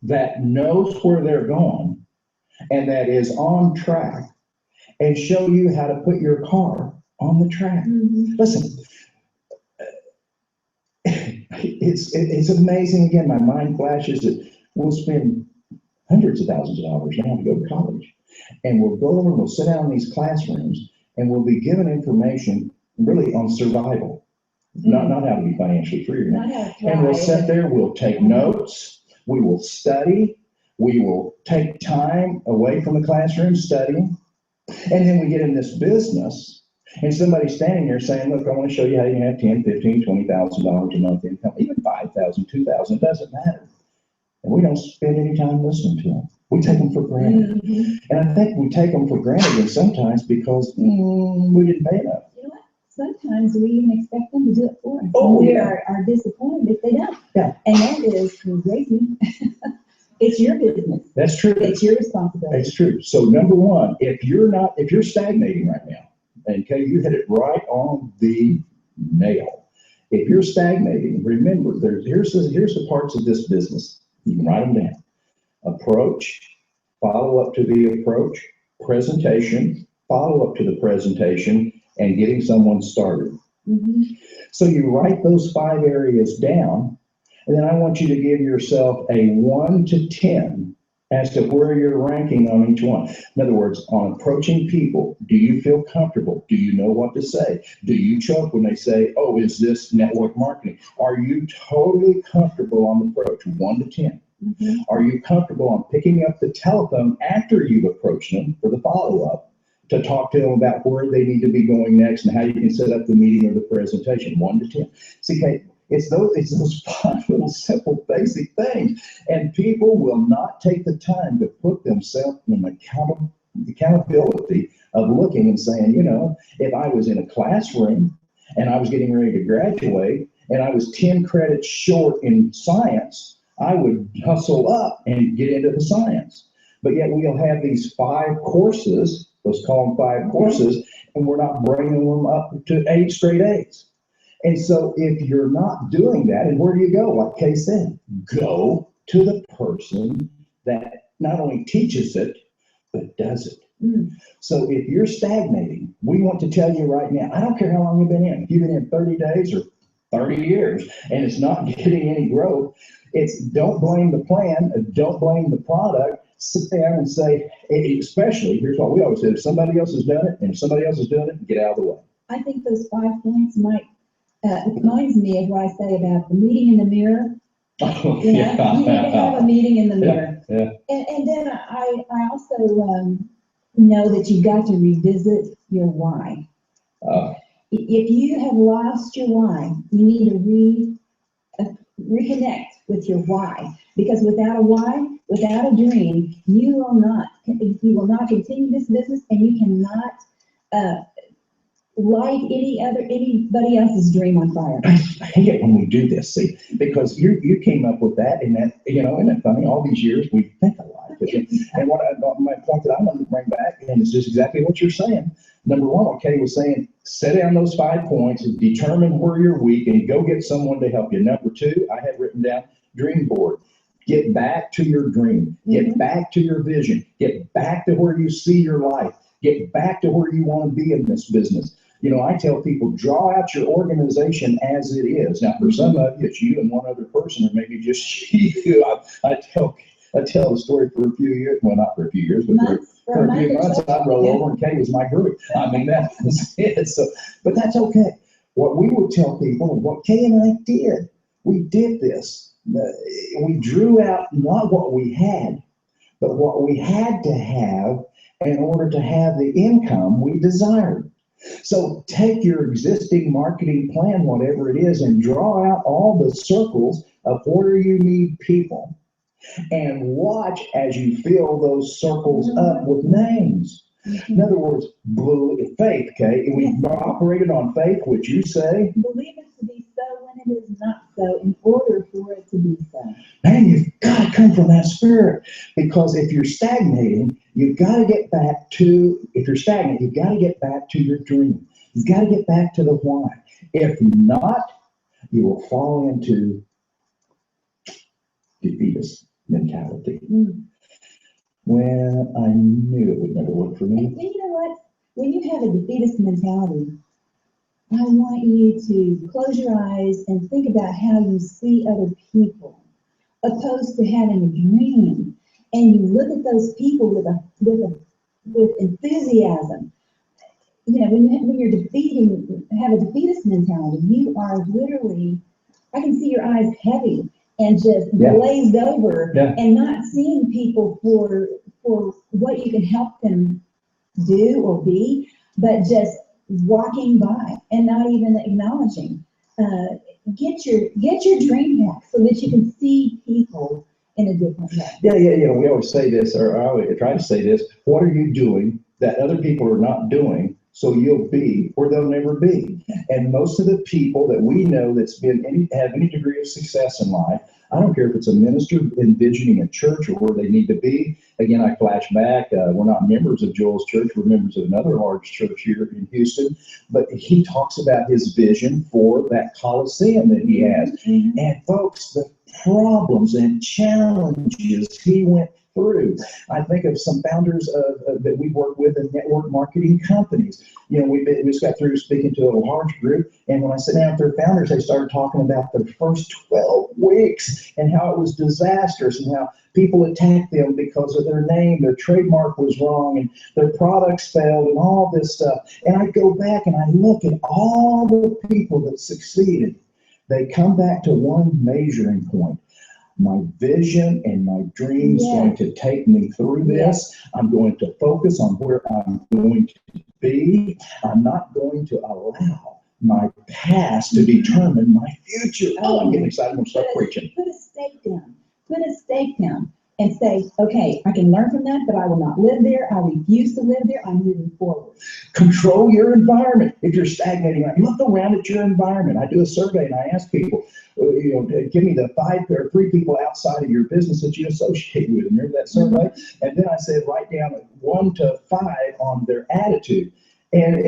S1: that knows where they're going and that is on track and show you how to put your car on the track.
S2: Mhm.
S1: Listen, it's amazing. Again, my mind flashes that we'll spend hundreds of thousands of dollars now to go to college. And we'll go over and we'll sit down in these classrooms and we'll be given information really on survival, not how to be financially free.
S2: Not how to
S1: And we'll
S2: thrive.
S1: sit there, we'll take notes, we will study, we will take time away from the classroom studying. And then we get in this business and somebody's standing there saying, look, I want to show you how you can have $10, $15, $20,000 a month income, even $5,000, $2,000, it doesn't matter. And we don't spend any time listening to them. We take them for granted.
S2: Mhm.
S1: And I think we take them for granted and sometimes because we didn't pay enough.
S2: You know what? Sometimes we even expect them to do it for us.
S1: Oh,
S2: And we
S1: yeah.
S2: are disappointed if they don't.
S1: Yeah.
S2: And that is crazy. It's your business.
S1: That's true.
S2: It's your responsibility.
S1: It's true. So number one, if you're stagnating right now, and Kay, you hit it right on the nail. If you're stagnating, remember, here's the parts of this business. You can write them down. Approach, follow up to the approach, presentation, follow up to the presentation, and getting someone started.
S2: Mhm.
S1: So you write those 5 areas down, and then I want you to give yourself a 1 to 10 as to where you're ranking on each one. In other words, on approaching people, do you feel comfortable? Do you know what to say? Do you choke when they say, oh, is this network marketing? Are you totally comfortable on the approach, 1 to 10?
S2: Mhm.
S1: Are you comfortable on picking up the telephone after you've approached them for the follow-up to talk to them about where they need to be going next and how you can set up the meeting or the presentation, 1 to 10? See, Kate, it's those 5 little simple basic things. And people will not take the time to put themselves in accountability of looking and saying, you know, if I was in a classroom and I was getting ready to graduate and I was 10 credits short in science, I would hustle up and get into the science. But yet we'll have these 5 courses, let's call them 5 courses, and we're not bringing them up to 8 straight A's. And so if you're not doing that, and where do you go? Like Kay said, go to the person that not only teaches it, but does it.
S2: Mm.
S1: So if you're stagnating, we want to tell you right now, I don't care how long you've been in, if you've been in 30 days or 30 years, and it's not getting any growth, it's don't blame the plan, don't blame the product. Sit there and say, especially, here's what we always say, if somebody else has done it, and if somebody else is doing it, get out of the way.
S2: I think those 5 points reminds me of what I say about the meeting in the mirror.
S1: Oh,
S2: You know, you need to have a meeting in the mirror.
S1: Yeah.
S2: And then I also know that you've got to revisit your why. If you have lost your why, you need to reconnect with your why, because without a why, without a dream, you will not continue this business, and you cannot light anybody else's dream on fire.
S1: I hate it when we do this, see, because you came up with that, and that, you know, isn't it funny? All these years we think alike. And my point that I wanted to bring back, and it's just exactly what you're saying. Number one, okay, was saying, set down those 5 points and determine where you're weak and go get someone to help you. Number 2, I had written down dream board. Get back to your dream. Get back to your vision. Get back to where you see your life. Get back to where you want to be in this business. You know, I tell people, draw out your organization as it is. Now, for some of you, it's you and one other person, or maybe just you. I tell the story for a few years. Well, not for a few years, but for a few months, I'd roll over and Kay was my group. I mean, that was it. So, but that's okay. What we would tell people, and what Kay and I did, we did this. We drew out not what we had, but what we had to have in order to have the income we desired. So take your existing marketing plan, whatever it is, and draw out all the circles of where you need people and watch as you fill those circles up with names. In other words, faith, okay? We've operated on faith, which you say.
S2: Believe it to be so when it is not so, in order for it to be so.
S1: Man, you've got to come from that spirit, because if you're stagnating, you've got to get back to, if you're stagnant, you've got to get back to your dream. You've got to get back to the why. If not, you will fall into defeatist mentality. Well, I knew it would never work for me.
S2: And you know what? When you have a defeatist mentality, I want you to close your eyes and think about how you see other people, opposed to having a dream. And you look at those people with enthusiasm. You know, when you're have a defeatist mentality, you are literally, I can see your eyes heavy and just glazed over, and not seeing people for what you can help them do or be, but just walking by and not even acknowledging. Get your dream back so that you can see people in a different way.
S1: Yeah. We always say this, or I always try to say this. What are you doing that other people are not doing, so you'll be where they'll never be? And most of the people that we know that's have any degree of success in life, I don't care if it's a minister envisioning a church or where they need to be. Again, I flash back. We're not members of Joel's church. We're members of another large church here in Houston. But he talks about his vision for that Coliseum that he has. And folks, the problems and challenges he went through. I think of some founders that we work with in network marketing companies. You know, we just got through speaking to a large group, and when I sat down with their founders, they started talking about the first 12 weeks and how it was disastrous and how people attacked them because of their name, their trademark was wrong, and their products failed and all this stuff. And I go back and I look at all the people that succeeded. They come back to one measuring point. My vision and my dream is going to take me through this. I'm going to focus on where I'm going to be. I'm not going to allow my past to determine my future. Oh, I'm getting excited. I'm going to start preaching.
S2: Put a stake down. Put a stake down and say, okay, I can learn from that, but I will not live there. I refuse to live there. I'm moving forward.
S1: Control your environment. If you're stagnating, look around at your environment. I do a survey and I ask people, give me the 5 or 3 people outside of your business that you associate with. Remember that survey? And then I said, write down 1 to 5 on their attitude. And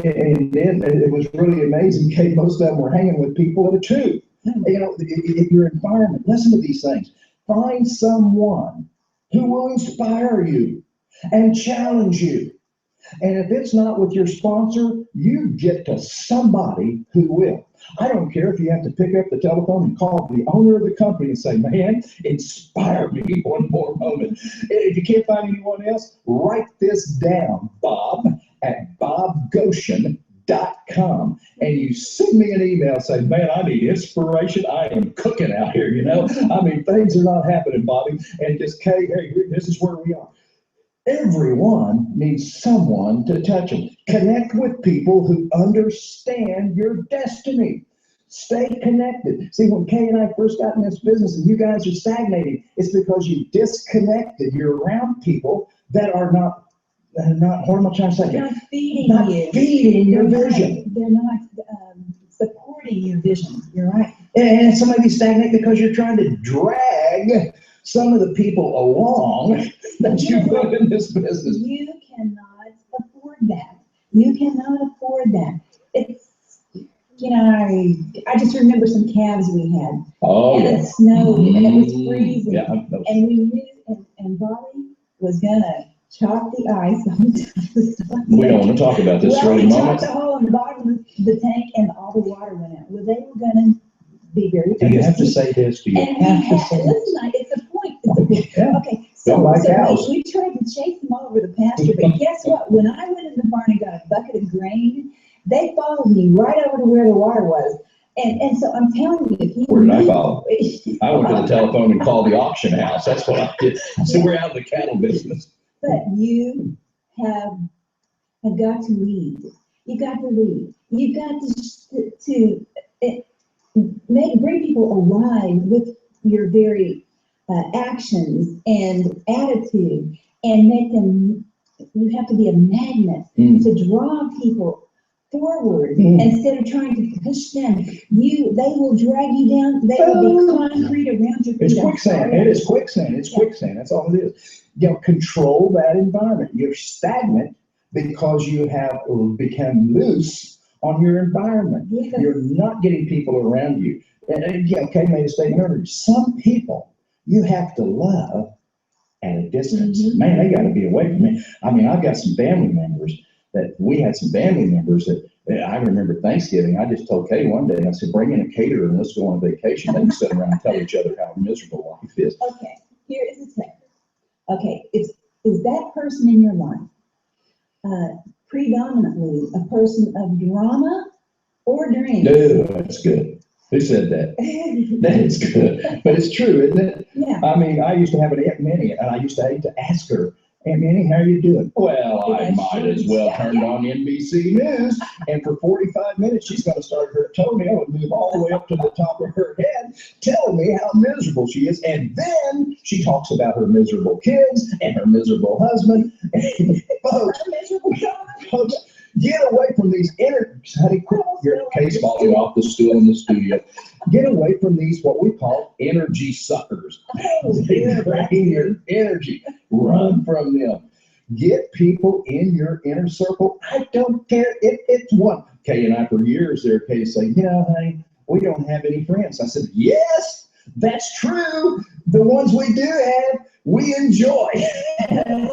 S1: then it was really amazing. Kate, most of them were hanging with people at a 2. In your environment, listen to these things. Find someone who will inspire you and challenge you. And if it's not with your sponsor, you get to somebody who will. I don't care if you have to pick up the telephone and call the owner of the company and say, man, inspire me one more moment. If you can't find anyone else, write this down, Bob at bobgoshen.com. And you send me an email saying, man, I need inspiration. I am cooking out here, I mean, things are not happening, Bobby. And just, hey, this is where we are. Everyone needs someone to touch them. Connect with people who understand your destiny. Stay connected. See, when Kay and I first got in this business and you guys are stagnating, it's because you disconnected. You're around people that are not what am I trying to say?
S2: Not feeding
S1: not
S2: you.
S1: feeding your vision.
S2: They're not supporting your vision. You're right.
S1: And some of you stagnate because you're trying to drag some of the people along that you put in this business.
S2: You cannot afford that. You cannot afford that. It's, I just remember some calves we had.
S1: Oh,
S2: and
S1: yeah.
S2: It snowed and it was freezing.
S1: Yeah,
S2: and we knew, and Bobby was gonna chalk the ice on the stomach.
S1: We don't want to talk about this for a moment.
S2: Chalked the hole in the bottom of the tank and all the water went out. Well, they were gonna be very.
S1: Do you have to say this? Do you
S2: and
S1: have to say
S2: listen, it's a point. It's a point.
S1: Yeah.
S2: Okay,
S1: Don't buy
S2: so
S1: cows.
S2: we tried to chase them all over the pasture, but guess what? When I went in the barn and got a bucket of grain, they followed me right over to where the water was. And so I'm telling you, if you
S1: Where did I follow? I went to the telephone and called the auction house. That's what I did. So we're out of the cattle business.
S2: But you have got to lead. You got to lead. You got bring people alive with your very actions and attitude, and make them. You have to be a magnet to draw people forward instead of trying to push them. They will drag you down. They will be concrete around your feet.
S1: It's quicksand. It is quicksand. It's quicksand. That's all it is. Control that environment. You're stagnant because you have become loose on your environment.
S2: Yes.
S1: You're not getting people around you. Kay made a statement earlier. Some people you have to love at a distance. Man, they got to be away from me. I mean, I've got some family members we had some family members that I remember Thanksgiving. I just told Kay one day, I said, bring in a caterer and let's go on a vacation. They can sit around and tell each other how miserable life is.
S2: Okay, here is the second. Okay, is that person in your life predominantly a person of drama or dreams?
S1: No, that's good. Who said that? That is good. But it's true, isn't it?
S2: Yeah.
S1: I mean, I used to have an Aunt Minnie, and I used to hate to ask her, Aunt Minnie, how are you doing? Well, I might as well turn on NBC News. And for 45 minutes, she's going to start her toenail and move all the way up to the top of her head, telling me how miserable she is. And then she talks about her miserable kids and her miserable husband. Folks, get away from these honey, your case falling off the stool in the studio. Get away from these, what we call energy suckers. They drain your energy. Run from them. Get people in your inner circle. I don't care if it's one. Kay and I, for years there, Kay say, honey, we don't have any friends. I said, yes, that's true. The ones we do have, we enjoy. I am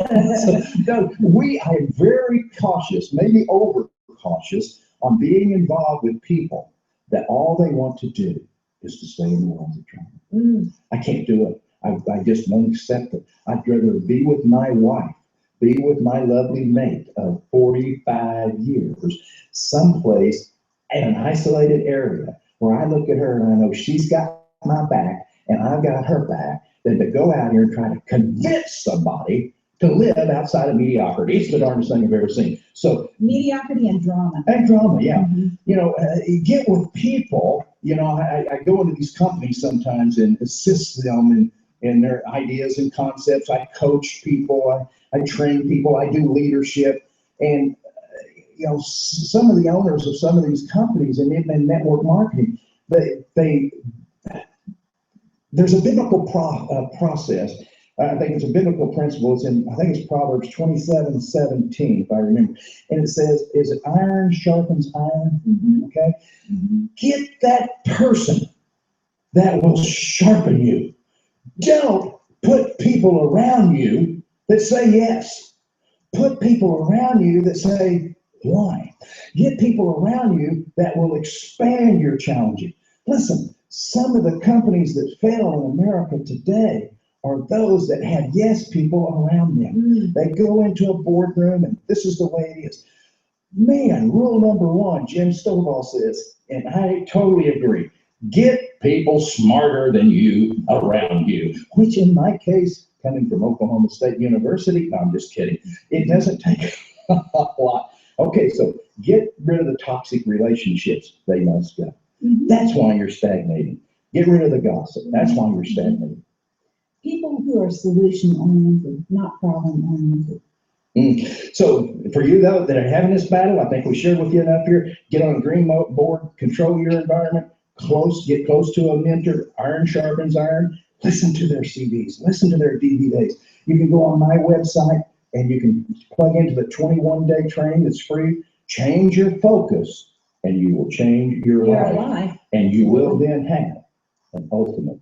S1: very cautious, maybe over cautious, on being involved with people that all they want to do is to stay in the world of drama. I can't do it. I just won't accept it. I'd rather be with my wife, be with my lovely mate of 45 years, someplace in an isolated area where I look at her and I know she's got my back and I've got her back, than to go out here and try to convince somebody to live outside of mediocrity. It's the darndest thing I've ever seen. So
S2: mediocrity and drama.
S1: And drama, yeah. Get with people. I go into these companies sometimes and assist them in their ideas and concepts. I coach people. I train people. I do leadership. And some of the owners of some of these companies and in network marketing, there's a biblical process. I think it's a biblical principle. I think it's Proverbs 27:17, if I remember. And it says, is it iron sharpens iron? Okay. Get that person that will sharpen you. Don't put people around you that say yes. Put people around you that say why. Get people around you that will expand your challenging. Listen, some of the companies that fail in America today are those that have yes people around them. They go into a boardroom and this is the way it is. Man, rule number one, Jim Stovall says, and I totally agree, get people smarter than you around you, which in my case, coming from Oklahoma State University, no, I'm just kidding. It doesn't take a lot. Okay, so get rid of the toxic relationships. They must go. That's why you're stagnating. Get rid of the gossip. That's why you're stagnating.
S2: People who are solution-oriented, not problem-oriented.
S1: So for you, though, that are having this battle, I think we shared with you enough here. Get on a green board, control your environment, get close to a mentor. Iron sharpens iron. Listen to their CDs. Listen to their DVDs. You can go on my website and you can plug into the 21-day training that's free. Change your focus and you will change your life. And you will then have an ultimate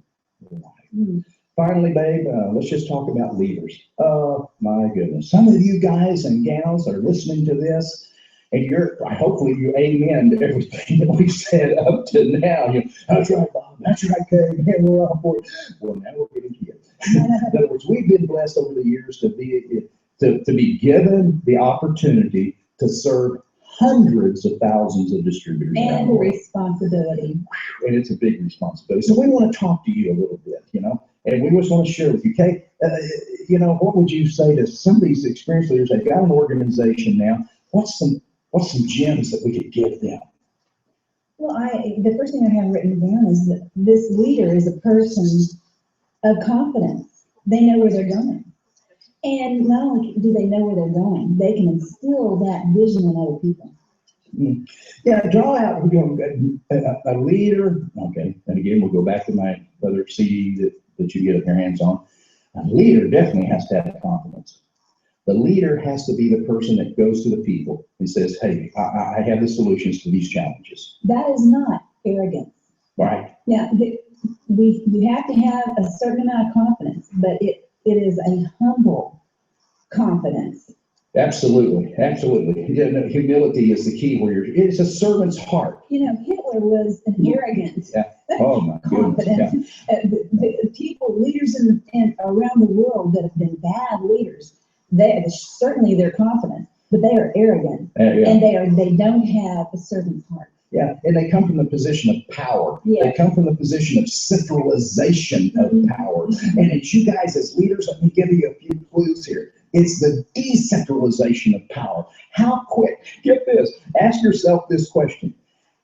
S1: life. Finally, babe, let's just talk about leaders. Oh, my goodness. Some of you guys and gals are listening to this, and hopefully you amen to everything that we've said up to now. That's right, Bob. That's right, Kay. Man, we're all for it. Well, now we're getting here. In other words, we've been blessed over the years to be given the opportunity to serve hundreds of thousands of distributors.
S2: And the responsibility.
S1: And it's a big responsibility. So we want to talk to you a little bit, and we just want to share with you, Kay, what would you say to some of these experienced leaders? They've got an organization now. What's What's some gems that we could give them?
S2: Well, the first thing I have written down is that this leader is a person of confidence. They know where they're going. And not only do they know where they're going, they can instill that vision in other people.
S1: Yeah, draw out, a leader, okay, and again, we'll go back to my other CD that you get your hands on. A leader definitely has to have confidence. The leader has to be the person that goes to the people and says, hey, I have the solutions to these challenges.
S2: That is not arrogance.
S1: Right?
S2: Now, you have to have a certain amount of confidence, but it is a humble confidence.
S1: Absolutely, absolutely. Yeah, no, humility is the key where it's a servant's heart.
S2: You know, Hitler was an arrogant.
S1: Yeah. Oh my goodness. Yeah.
S2: Confident. The people, leaders around the world that have been bad leaders, certainly they're confident, but they are arrogant,
S1: Yeah.
S2: and they don't have a servant's heart.
S1: Yeah, and they come from the position of power.
S2: Yeah.
S1: They come from the position of centralization of power. And it's you guys as leaders, let me give you a few clues here. It's the decentralization of power. How quick, get this, ask yourself this question.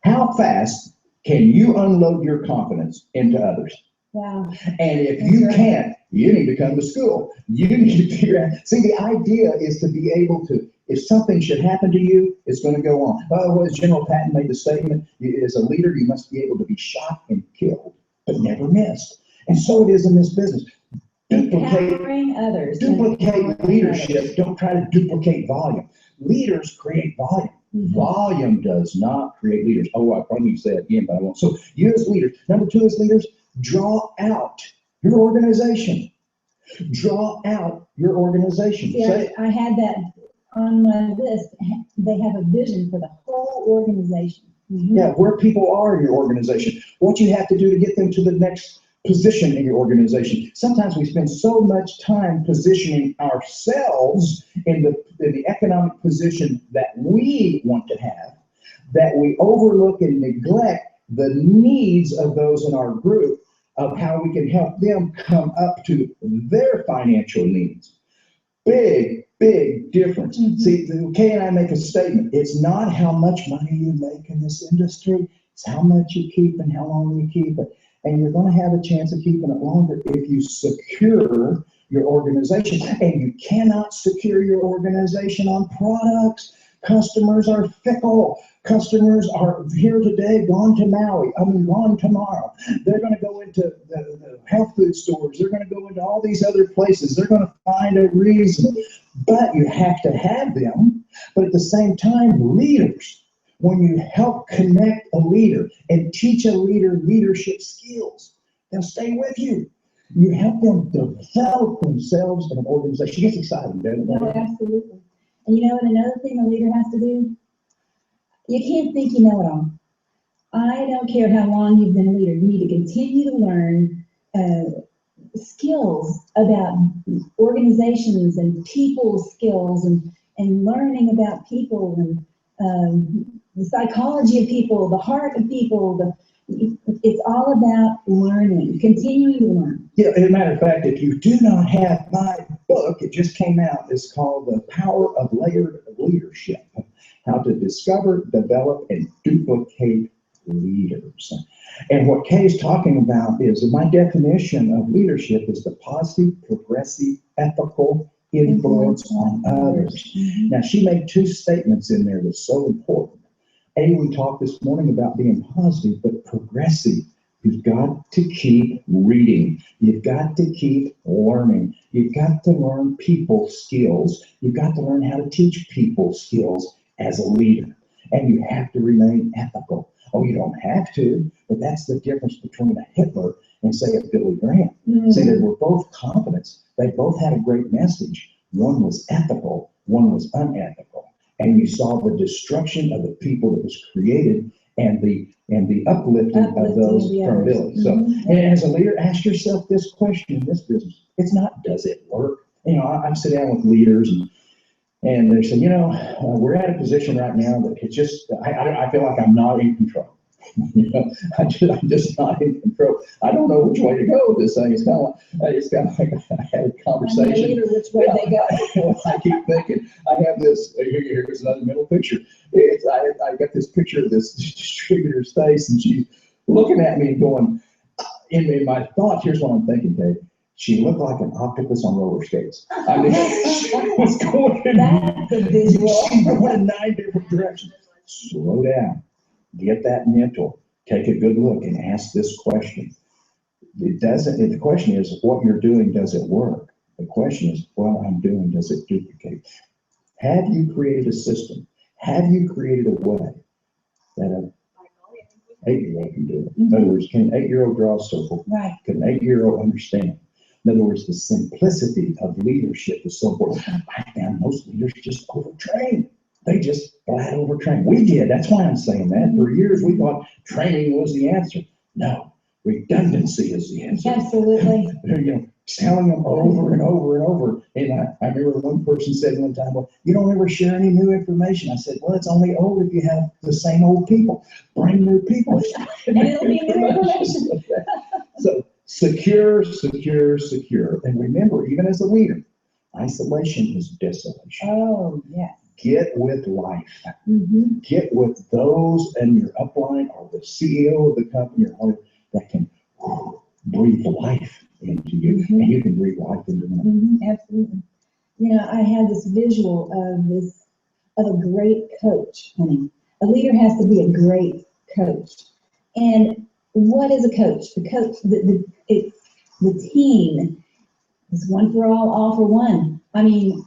S1: How fast can you unload your confidence into others?
S2: Wow.
S1: And if you can't, you need to come to school. You need to figure out. See, the idea is to be able to, if something should happen to you, it's going to go on. As General Patton made the statement, as a leader, you must be able to be shot and killed, but never missed. And so it is in this business.
S2: Empowering others.
S1: Duplicate leadership. Don't try to duplicate volume. Leaders create volume. Volume does not create leaders. Oh, I probably need to say that again, but I won't. So you as leaders, number two as leaders, draw out your organization. Draw out your organization.
S2: Yeah, I had that on my list. They have a vision for the whole organization.
S1: Yeah, where people are in your organization, what you have to do to get them to the next position in your organization. Sometimes we spend so much time positioning ourselves in the economic position that we want to have, that we overlook and neglect the needs of those in our group, of how we can help them come up to their financial needs. Big difference. See, Kay and I make a statement. It's not how much money you make in this industry, it's how much you keep and how long you keep it. And you're going to have a chance of keeping it longer if you secure your organization. And you cannot secure your organization on products. Customers are fickle. Customers are here today, gone to Maui, gone tomorrow. They're going to go into the health food stores. They're going to go into all these other places. They're going to find a reason. But you have to have them. But at the same time, leaders, when you help connect a leader and teach a leader leadership skills, they'll stay with you. You help them develop themselves in an organization. She gets excited, doesn't it?
S2: Oh, absolutely. And you know what another thing a leader has to do? You can't think you know it all. I don't care how long you've been a leader. You need to continue to learn skills about organizations and people skills and learning about people and the psychology of people, the heart of people. It's all about learning, continuing to learn.
S1: Yeah, as a matter of fact, if you do not have my book, it just came out. It's called The Power of Layered Leadership. How to discover, develop, and duplicate leaders. And what Kay is talking about is my definition of leadership is the positive, progressive, ethical influence on others. Now, she made two statements in there that's so important. We talked this morning about being positive, but progressive. You've got to keep reading. You've got to keep learning. You've got to learn people skills. You've got to learn how to teach people skills as a leader. And you have to remain ethical. Oh, you don't have to, but that's the difference between a Hitler and, say, a Billy Graham. See, they were both confident. They both had a great message. One was ethical, one was unethical. And you saw the destruction of the people that was created and the uplifting of those from Billy. So, and as a leader, ask yourself this question in this business. It's not, does it work? You know, I'm sitting down with leaders and they say, you know, we're at a position right now that it's just, I feel like I'm not in control. You know, I'm just not in control. I don't know which way to go with this thing. It's kind of like I had a conversation.
S2: Which way they go.
S1: I keep thinking, I have this, here's another middle picture. I got this picture of this distributor's face, and she's looking at me and going, in my thoughts, here's what I'm thinking, Kate. She looked like an octopus on roller skates. I mean, she was going
S2: That's a visual.
S1: she's going in 9 different directions. Slow down, get that mental, take a good look and ask this question. The question is, what you're doing, does it work? The question is, what I'm doing, does it duplicate? Have you created a system? Have you created a way that an 8-year-old can do it? In other words, can an 8-year-old draw a circle?
S2: Right.
S1: Can an 8-year-old understand? In other words, the simplicity of leadership is so important. I found most leaders just overtrain. They just flat overtrain. We did. That's why I'm saying that. For years, we thought training was the answer. No, redundancy is the answer.
S2: Absolutely.
S1: You know, telling them over and over and over. And I remember one person said one time, well, you don't ever share any new information. I said, well, it's only old if you have the same old people. Bring new people.
S2: And it'll be new information.
S1: So secure, secure, secure. And remember, even as a leader, isolation is desolation.
S2: Oh, yeah.
S1: Get with life.
S2: Mm-hmm.
S1: Get with those in your upline or the CEO of the company or whatever that can breathe life into you,
S2: Mm-hmm.
S1: and you can breathe life into them.
S2: Mm-hmm. Absolutely. You know, I had this visual of a great coach, honey. A leader has to be a great coach. And what is a coach? The coach, it's the team. It's one for all for one. I mean,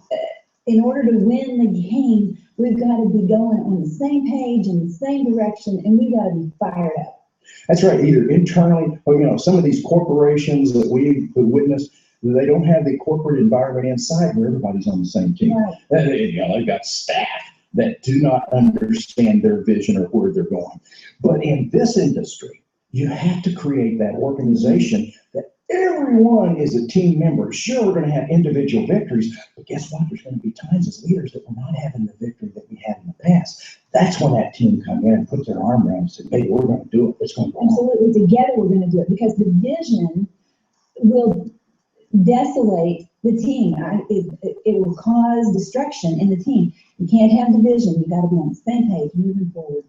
S2: in order to win the game, we've got to be going on the same page in the same direction, and we've got to be fired up.
S1: That's right, either internally, or, you know, some of these corporations that we witness, they don't have the corporate environment inside where everybody's on the same team.
S2: Right.
S1: You know, they've got staff that do not understand their vision or where they're going. But in this industry, you have to create that organization that everyone is a team member. Sure, we're going to have individual victories, but guess what? There's going to be times as leaders that we're not having the victory that we had in the past. That's when that team comes in and puts their arm around and says, hey, we're going to do it. It's going to go on.
S2: Absolutely. Together we're going to do it, because the vision will desolate the team. It will cause destruction in the team. You can't have division. You got to be on the same page moving forward.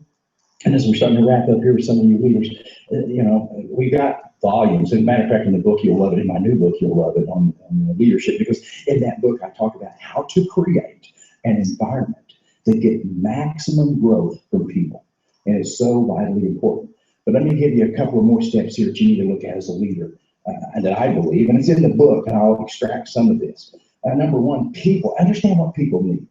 S1: And as we're starting to wrap up here with some of you leaders, you know, we got volumes. As a matter of fact, in the book, you'll love it. In my new book, you'll love it on leadership, because in that book, I talk about how to create an environment that get maximum growth from people. And it's so vitally important. But let me give you a couple of more steps here that you need to look at as a leader, that I believe, and it's in the book, and I'll extract some of this. Number one, people. Understand what people need.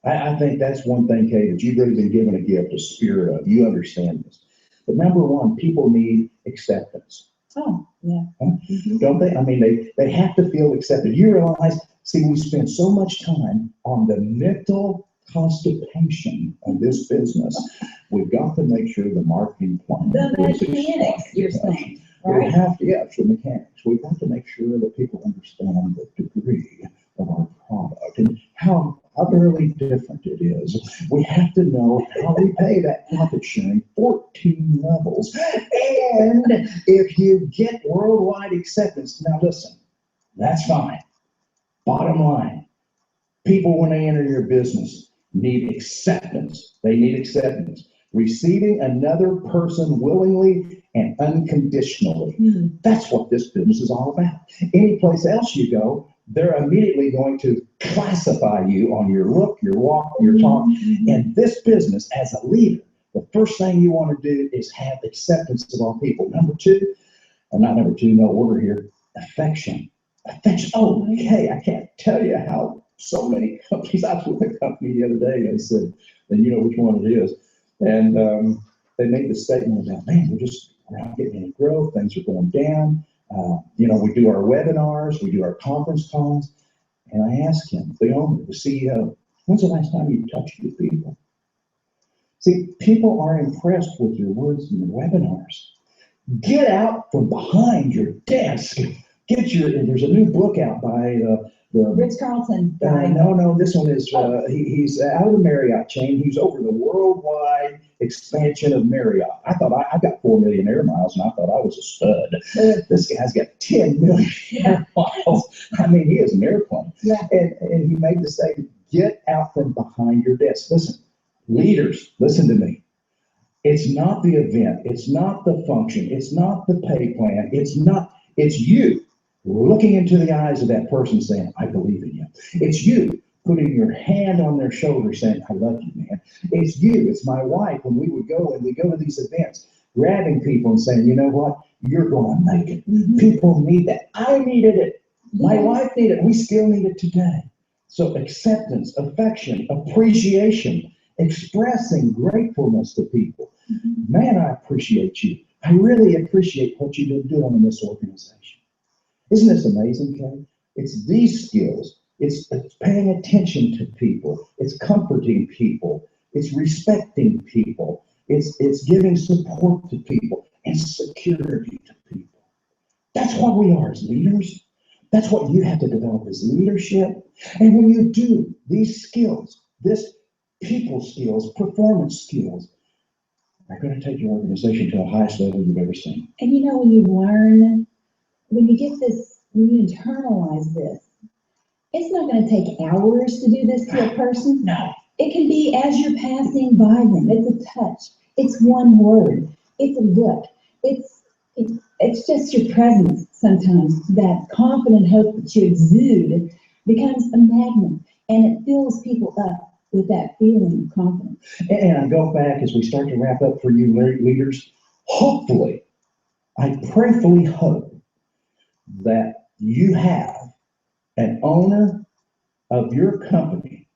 S1: I think that's one thing, Kate, that you've really been given a gift, a spirit of. You understand this. But number one, people need acceptance.
S2: Oh, yeah.
S1: Mm-hmm. Don't they? I mean, they have to feel accepted. You realize, see, we spend so much time on the mental constipation of this business. We've got to make sure the marketing plan.
S2: The mechanics, you're saying, right?
S1: We have to, yeah, it's the mechanics. We've got to make sure that people understand the degree of our product and how utterly different it is. We have to know how we pay that profit sharing 14 levels. And if you get worldwide acceptance, now listen, that's fine. Bottom line, people, when they enter your business, need acceptance. They need acceptance. Receiving another person willingly and unconditionally. That's what this business is all about. Any place else you go, they're immediately going to classify you on your look, your walk, your talk. And this business, as a leader, the first thing you want to do is have acceptance of all people. Number two, not number two, no order here, affection. Affection. Oh, okay, I can't tell you how so many companies, I was with a company the other day and said, and you know which one it is. And they made the statement about, man, we're not getting any growth, things are going down. You know, we do our webinars, we do our conference calls. And I asked him, the owner, the CEO, when's the last time you touched your people? See, people are impressed with your words in the webinars. Get out from behind your desk. There's a new book out by the
S2: Ritz Carlton guy.
S1: No, this one is, he's out of the Marriott chain. He's over the worldwide expansion of Marriott. I thought I got 4 million air miles, and I thought I was a stud. This guy's got 10 million air miles. I mean, he is an airplane.
S2: Yeah.
S1: And he made the statement, get out from behind your desk. Listen, Leaders, listen to me. It's not the event. It's not the function. It's not the pay plan. It's you looking into the eyes of that person saying, I believe in you. It's you putting your hand on their shoulder saying, I love you, man. It's you. It's my wife when we go to these events, grabbing people and saying, you know what? You're going to make it.
S2: Mhm.
S1: People need that. I needed it. My
S2: Yes.
S1: wife needed it. We still need it today. So acceptance, affection, appreciation, expressing gratefulness to people.
S2: Mhm.
S1: Man, I appreciate you. I really appreciate what you've been doing in this organization. Isn't this amazing, Kay? It's these skills. It's paying attention to people. It's comforting people. It's respecting people. It's giving support to people and security to people. That's what we are as leaders. That's what you have to develop as leadership. And when you do these skills, this people skills, performance skills, are going to take your organization to the highest level you've ever seen.
S2: And you know, when you learn, when you get this, when you internalize this, it's not going to take hours to do this to a person.
S1: No.
S2: It can be as you're passing by them. It's a touch. It's one word. It's a look. It's just your presence sometimes. That confident hope that you exude becomes a magnet, and it fills people up with that feeling of confidence.
S1: And I go back as we start to wrap up for you leaders. Hopefully, I prayerfully hope that you have an owner of your company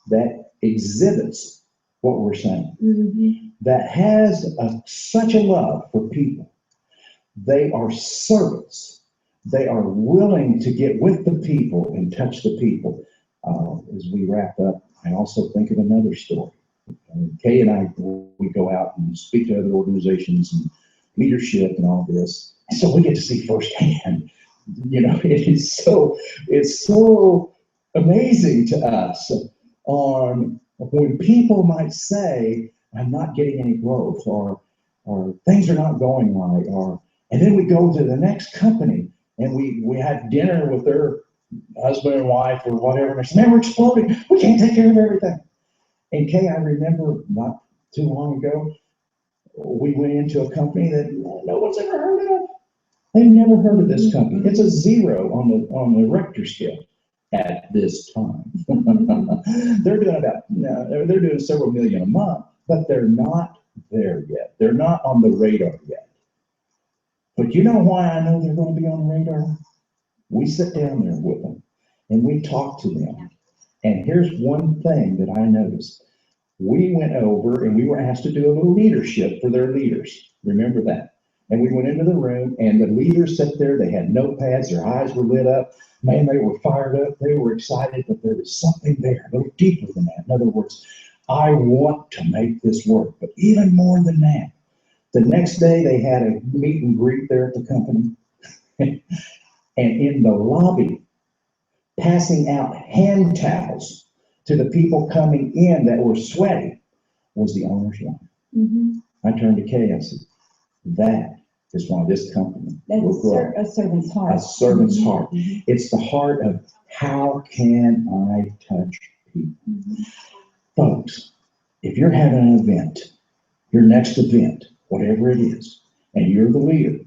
S1: that exhibits what we're saying,
S2: Mm-hmm.
S1: that has such a love for people. They are servants. They are willing to get with the people and touch the people. As we wrap up, I also think of another story. Kay and I, we go out and speak to other organizations and leadership and all this. And so we get to see firsthand, it's so amazing to us on when people might say, I'm not getting any growth, or things are not going right, and then we go to the next company and we had dinner with their husband and wife or whatever, and they say, man, we're exploding. We can't take care of everything. And Kay, I remember not too long ago, we went into a company that no one's ever heard of. They've never heard of this company. It's a 0 on the Richter scale at this time. They're doing several million a month, but they're not there yet. They're not on the radar yet. But you know why I know they're going to be on the radar? We sit down there with them and we talk to them. And here's one thing that I noticed. We went over and we were asked to do a little leadership for their leaders. Remember that? And we went into the room and the leaders sat there. They had notepads. Their eyes were lit up. Man, they were fired up. They were excited, but there was something there, a little deeper than that. In other words, I want to make this work. But even more than that, the next day they had a meet and greet there at the company. And in the lobby, passing out hand towels to the people coming in that were sweaty was the owner's wife.
S2: Mm-hmm.
S1: I turned to Kay and said, that is why this company will grow.
S2: That's a servant's heart.
S1: A servant's
S2: Mhm.
S1: heart.
S2: Mhm.
S1: It's the heart of how can I touch people?
S2: Mhm.
S1: Folks, if you're having an event, your next event, whatever it is, and you're the leader,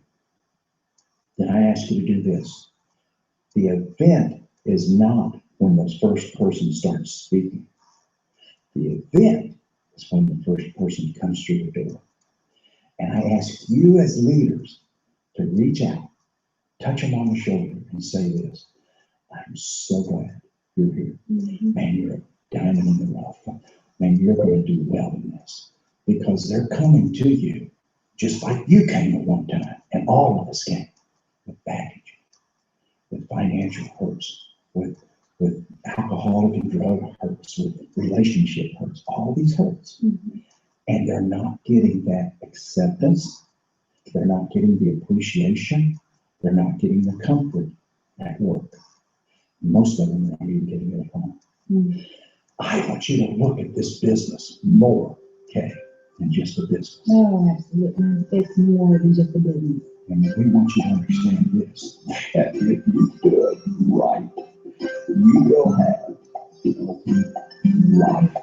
S1: then I ask you to do this. The event is not when the first person starts speaking. The event is when the first person comes through the door. And I ask you as leaders to reach out, touch them on the shoulder and say this, I'm so glad you're here.
S2: Mhm.
S1: Man, you're a diamond in the rough. Man, you're going to do well in this because they're coming to you just like you came at one time. And all of us came with baggage, with financial hurts, with alcoholic and drug hurts, with relationship hurts, all these hurts.
S2: Mhm.
S1: And they're not getting that acceptance. They're not getting the appreciation. They're not getting the comfort at work. Most of them are not even getting it at home.
S2: Mhm.
S1: I want you to look at this business more, Kay, than just a business.
S2: Oh, absolutely. It's more than just a business.
S1: And we want you to understand this, that if you do it right, you will have life.